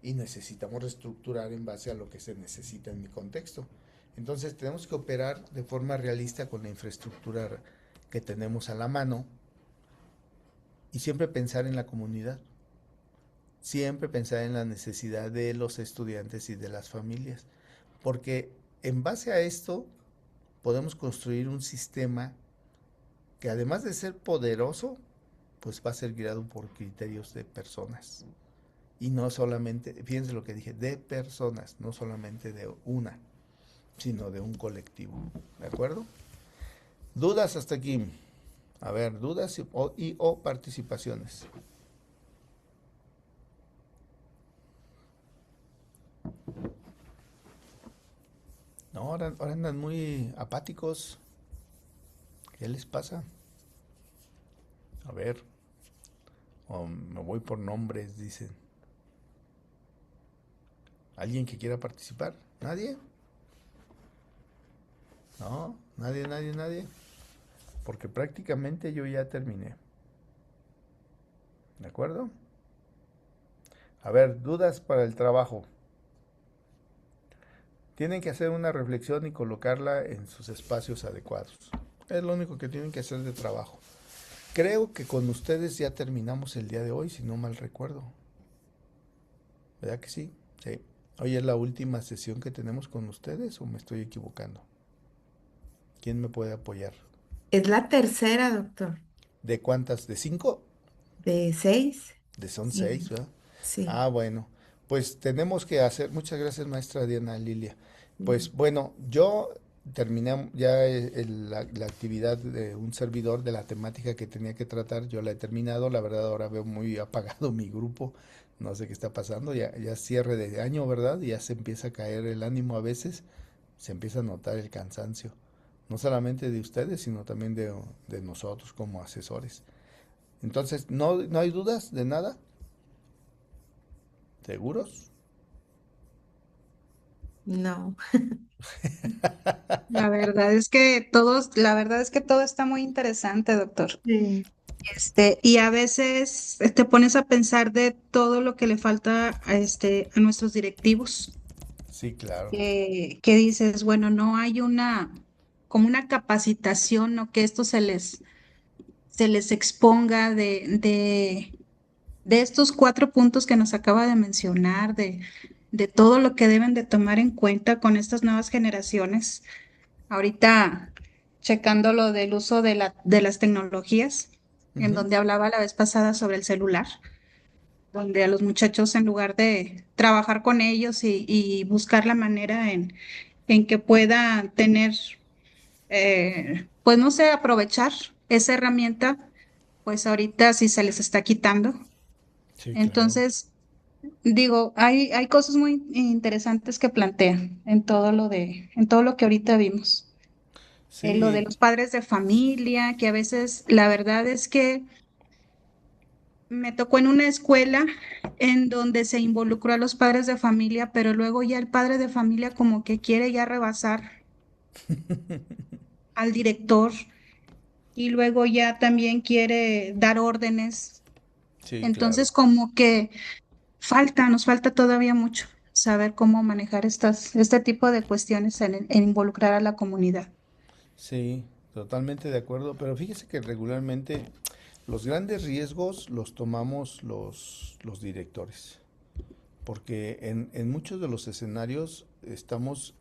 y necesitamos reestructurar en base a lo que se necesita en mi contexto. Entonces tenemos que operar de forma realista con la infraestructura que tenemos a la mano y siempre pensar en la comunidad, siempre pensar en la necesidad de los estudiantes y de las familias, porque en base a esto podemos construir un sistema que además de ser poderoso, pues va a ser guiado por criterios de personas. Y no solamente, fíjense lo que dije, de personas, no solamente de una, sino de un colectivo. ¿De acuerdo? ¿Dudas hasta aquí? A ver, dudas o participaciones. No, ahora andan muy apáticos. ¿Qué les pasa? A ver, me voy por nombres, dicen. ¿Alguien que quiera participar? ¿Nadie? No, nadie. Porque prácticamente yo ya terminé. ¿De acuerdo? A ver, dudas para el trabajo. Tienen que hacer una reflexión y colocarla en sus espacios adecuados. Es lo único que tienen que hacer de trabajo. Creo que con ustedes ya terminamos el día de hoy, si no mal recuerdo. ¿Verdad que sí? Sí. ¿Hoy es la última sesión que tenemos con ustedes o me estoy equivocando? ¿Quién me puede apoyar? Es la tercera, doctor. ¿De cuántas? ¿De 5? ¿De 6? Son Sí, 6, ¿verdad? sí. Ah, bueno. Pues tenemos que hacer, muchas gracias maestra Diana Lilia. Pues bueno, yo terminé ya la actividad de un servidor de la temática que tenía que tratar, yo la he terminado, la verdad ahora veo muy apagado mi grupo, no sé qué está pasando, ya cierre de año, ¿verdad? Ya se empieza a caer el ánimo a veces, se empieza a notar el cansancio, no solamente de ustedes, sino también de nosotros como asesores. Entonces, ¿no hay dudas de nada? ¿Seguros? No. La verdad es que todo está muy interesante, doctor. Sí. Y a veces te pones a pensar de todo lo que le falta a nuestros directivos, Sí, claro. que dices, bueno, no hay como una capacitación, ¿no? Que esto se les exponga de estos 4 puntos que nos acaba de mencionar, de todo lo que deben de tomar en cuenta con estas nuevas generaciones. Ahorita checando lo del uso de las tecnologías, en Ujú. donde hablaba la vez pasada sobre el celular, donde a los muchachos en lugar de trabajar con ellos y buscar la manera en que puedan tener, pues no sé, aprovechar esa herramienta, pues ahorita sí se les está quitando. Sí, claro. Entonces, digo, hay cosas muy interesantes que plantean en todo lo que ahorita vimos. Lo de Sí, los padres de familia, que a veces la verdad es que me tocó en una escuela en donde se involucró a los padres de familia, pero luego ya el padre de familia como que quiere ya rebasar al director y luego ya también quiere dar órdenes. sí, claro. Entonces como que nos falta todavía mucho saber cómo manejar este tipo de cuestiones en involucrar a la comunidad. Sí, totalmente de acuerdo. Pero fíjese que regularmente los grandes riesgos los tomamos los directores. Porque en muchos de los escenarios estamos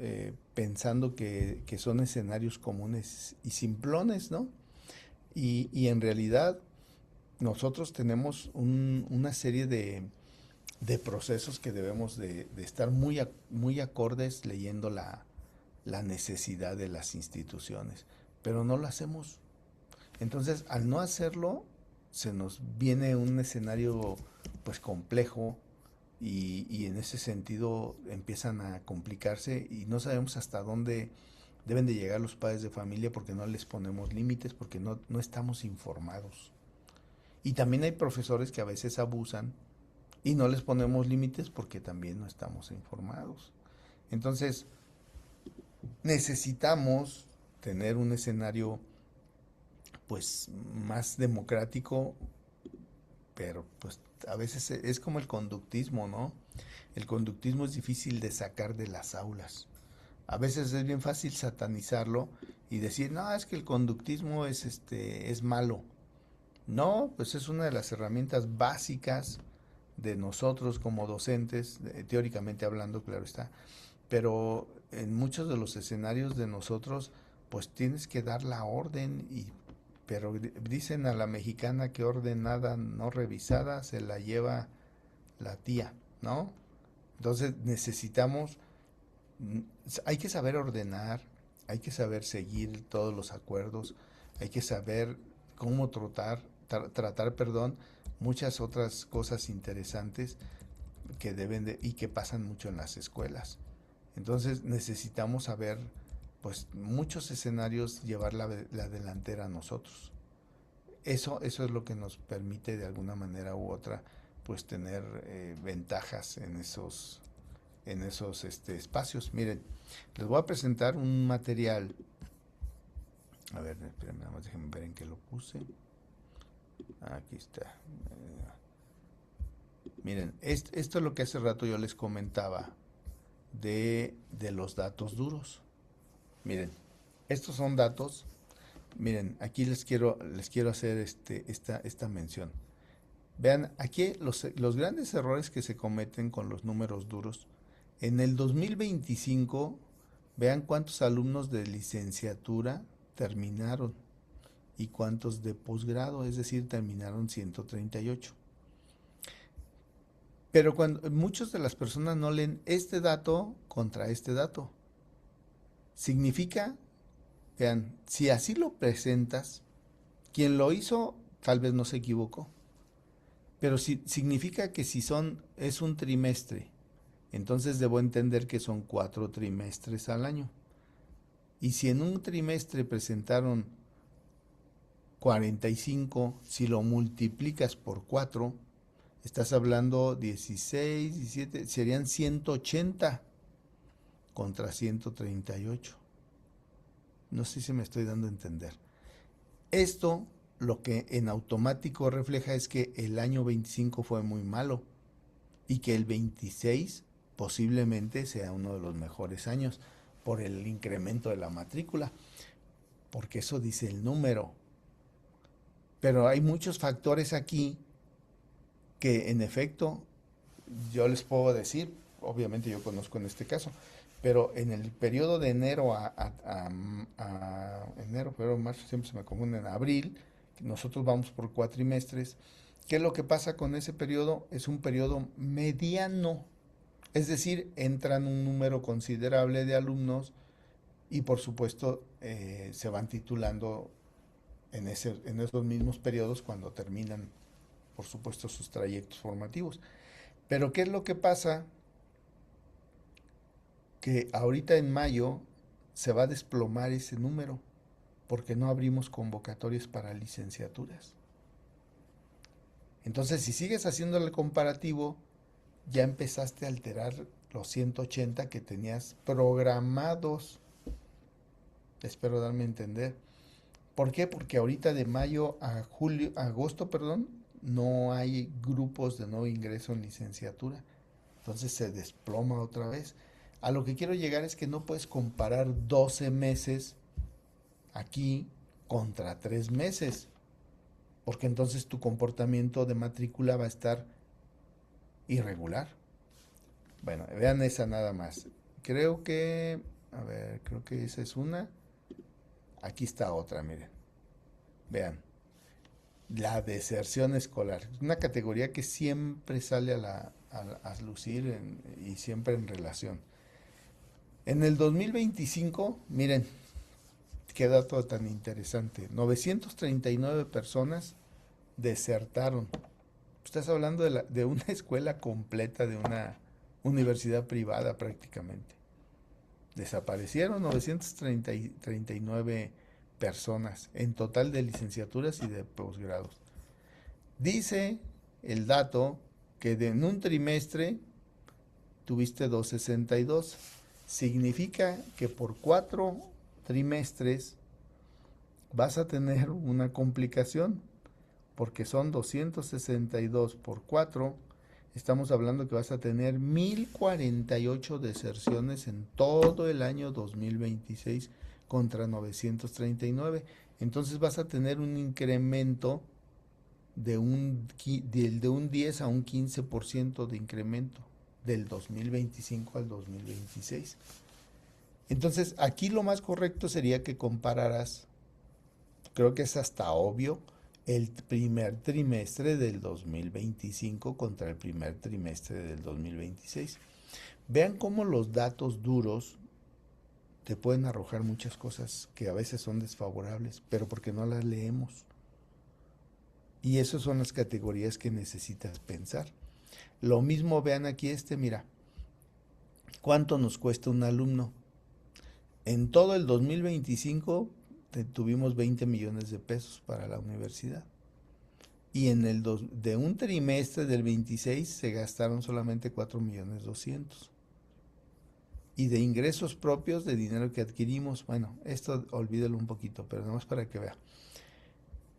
pensando que son escenarios comunes y simplones, ¿no? Y en realidad nosotros tenemos una serie de procesos que debemos de estar muy acordes leyendo la necesidad de las instituciones, pero no lo hacemos. Entonces, al no hacerlo, se nos viene un escenario pues complejo y en ese sentido empiezan a complicarse y no sabemos hasta dónde deben de llegar los padres de familia porque no les ponemos límites, porque no estamos informados. Y también hay profesores que a veces abusan y no les ponemos límites porque también no estamos informados. Entonces, necesitamos tener un escenario pues más democrático, pero pues a veces es como el conductismo, ¿no? El conductismo es difícil de sacar de las aulas. A veces es bien fácil satanizarlo y decir, no, es que el conductismo es malo. No, pues es una de las herramientas básicas de nosotros como docentes, teóricamente hablando, claro está, pero en muchos de los escenarios de nosotros, pues tienes que dar la orden pero dicen a la mexicana que ordenada no revisada se la lleva la tía, ¿no? Entonces necesitamos, hay que saber ordenar, hay que saber seguir todos los acuerdos, hay que saber cómo tratar, perdón, muchas otras cosas interesantes que y que pasan mucho en las escuelas. Entonces necesitamos saber, pues, muchos escenarios llevar la delantera a nosotros. Eso es lo que nos permite de alguna manera u otra, pues, tener ventajas en esos espacios. Miren, les voy a presentar un material. A ver, espérenme, nada más déjenme ver en qué lo puse. Aquí está. Miren, esto es lo que hace rato yo les comentaba de los datos duros. Miren, estos son datos. Miren, aquí les quiero hacer esta mención. Vean, aquí los grandes errores que se cometen con los números duros. En el 2025, vean cuántos alumnos de licenciatura terminaron y cuántos de posgrado, es decir, terminaron 138. Pero cuando muchas de las personas no leen este dato contra este dato, significa, vean, si así lo presentas, quien lo hizo tal vez no se equivocó, pero si, significa que si es un trimestre, entonces debo entender que son 4 trimestres al año. Y si en un trimestre presentaron 45, si lo multiplicas por 4, estás hablando 16, 17, serían 180 contra 138. No sé si me estoy dando a entender. Esto lo que en automático refleja es que el año 25 fue muy malo y que el 26 posiblemente sea uno de los mejores años por el incremento de la matrícula, porque eso dice el número. Pero hay muchos factores aquí que en efecto yo les puedo decir, obviamente yo conozco en este caso, pero en el periodo de enero a enero, febrero, marzo, siempre se me confunden, abril, nosotros vamos por cuatrimestres. ¿Qué es lo que pasa con ese periodo? Es un periodo mediano, es decir, entran un número considerable de alumnos y por supuesto se van titulando en esos mismos periodos cuando terminan, por supuesto, sus trayectos formativos. Pero ¿qué es lo que pasa? Que ahorita en mayo se va a desplomar ese número porque no abrimos convocatorias para licenciaturas. Entonces, si sigues haciendo el comparativo, ya empezaste a alterar los 180 que tenías programados. Espero darme a entender. ¿Por qué? Porque ahorita de mayo a agosto, perdón, no hay grupos de nuevo ingreso en licenciatura. Entonces se desploma otra vez. A lo que quiero llegar es que no puedes comparar 12 meses aquí contra 3 meses, porque entonces tu comportamiento de matrícula va a estar irregular. Bueno, vean esa nada más. Creo que esa es una. Aquí está otra, miren. Vean. La deserción escolar. Una categoría que siempre sale a lucir y siempre en relación. En el 2025, miren, qué dato tan interesante. 939 personas desertaron. Estás hablando de una escuela completa, de una universidad privada prácticamente. Desaparecieron 939 personas en total de licenciaturas y de posgrados. Dice el dato que en un trimestre tuviste 262. Significa que por 4 trimestres vas a tener una complicación, porque son 262 por 4. Estamos hablando que vas a tener 1048 deserciones en todo el año 2026 contra 939. Entonces vas a tener un incremento de un 10 a un 15% de incremento del 2025 al 2026. Entonces, aquí lo más correcto sería que compararas, creo que es hasta obvio, el primer trimestre del 2025 contra el primer trimestre del 2026. Vean cómo los datos duros te pueden arrojar muchas cosas que a veces son desfavorables, pero porque no las leemos. Y esas son las categorías que necesitas pensar. Lo mismo vean aquí mira, ¿cuánto nos cuesta un alumno? En todo el 2025 tuvimos 20 millones de pesos para la universidad. Y de un trimestre del 26 se gastaron solamente 4,200,000. Y de ingresos propios, de dinero que adquirimos, bueno, esto olvídalo un poquito, pero nada más para que vea.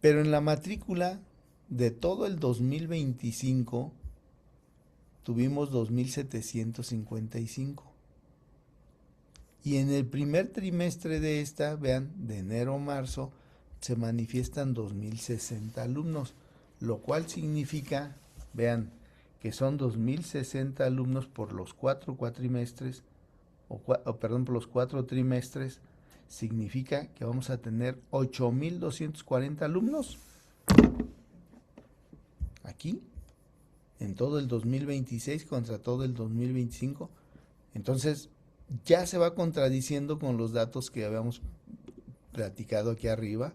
Pero en la matrícula de todo el 2025 tuvimos 2,755. Y en el primer trimestre de vean, de enero a marzo, se manifiestan 2,060 alumnos, lo cual significa, vean, que son 2,060 alumnos por los 4 cuatrimestres, por los 4 trimestres, significa que vamos a tener 8,240 alumnos aquí, en todo el 2026 contra todo el 2025. Entonces, ya se va contradiciendo con los datos que habíamos platicado aquí arriba.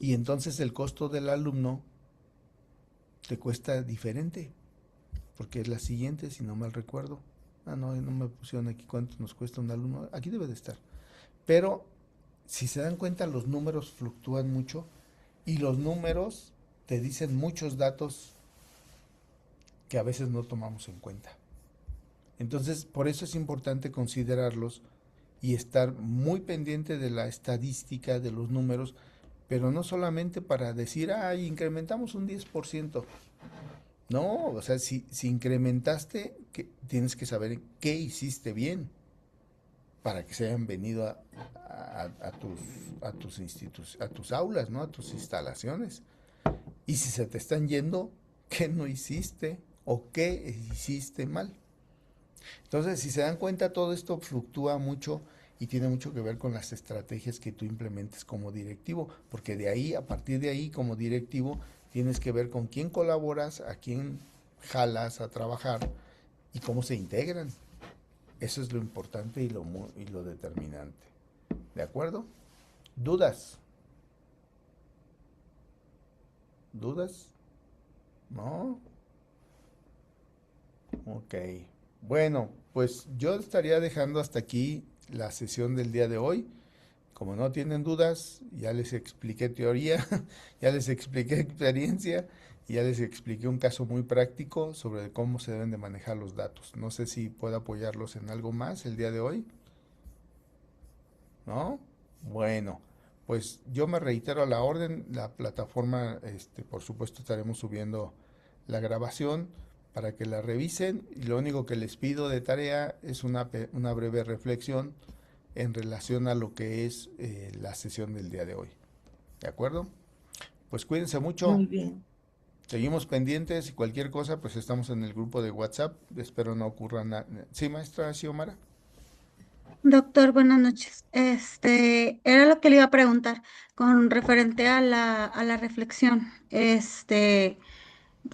Y entonces el costo del alumno te cuesta diferente, porque es la siguiente, si no mal recuerdo. No me pusieron aquí cuánto nos cuesta un alumno. Aquí debe de estar. Pero, si se dan cuenta, los números fluctúan mucho y los números te dicen muchos datos que a veces no tomamos en cuenta. Entonces, por eso es importante considerarlos y estar muy pendiente de la estadística, de los números, pero no solamente para decir, incrementamos un 10%. No, o sea, si incrementaste, tienes que saber qué hiciste bien para que se hayan venido a tus aulas, ¿no? A tus instalaciones. Y si se te están yendo, ¿qué no hiciste o qué hiciste mal? Entonces, si se dan cuenta, todo esto fluctúa mucho y tiene mucho que ver con las estrategias que tú implementes como directivo, porque de ahí, a partir de ahí, como directivo, tienes que ver con quién colaboras, a quién jalas a trabajar y cómo se integran. Eso es lo importante y lo determinante. ¿De acuerdo? ¿Dudas? ¿Dudas? ¿No? Ok. Bueno, pues yo estaría dejando hasta aquí la sesión del día de hoy. Como no tienen dudas, ya les expliqué teoría, ya les expliqué experiencia y ya les expliqué un caso muy práctico sobre cómo se deben de manejar los datos. No sé si puedo apoyarlos en algo más el día de hoy. ¿No? Bueno, pues yo me reitero a la orden. La plataforma, por supuesto, estaremos subiendo la grabación para que la revisen y lo único que les pido de tarea es una breve reflexión en relación a lo que es la sesión del día de hoy. ¿De acuerdo? Pues cuídense mucho. Muy bien. Seguimos pendientes y cualquier cosa, pues estamos en el grupo de WhatsApp. Espero no ocurra nada. ¿Sí, maestra Xiomara? Doctor, buenas noches. Era lo que le iba a preguntar con referente a la reflexión.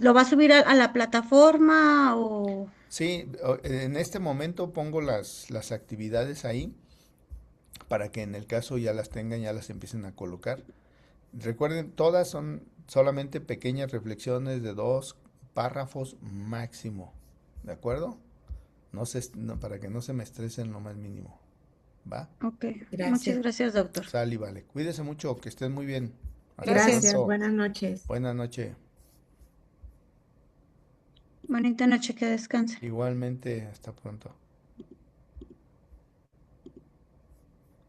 ¿Lo va a subir a la plataforma o...? Sí, en este momento pongo las actividades ahí para que en el caso ya las tengan, ya las empiecen a colocar. Recuerden, todas son solamente pequeñas reflexiones de 2 párrafos máximo, ¿de acuerdo? Para que no se me estresen lo más mínimo, ¿va? Ok, muchas Gracias. gracias, doctor. Sal y vale. Cuídese mucho, que estén muy bien. Hasta Gracias. Gracias, pronto. buenas noches. Buenas noches. Bonita noche, que descanse. Igualmente, hasta pronto.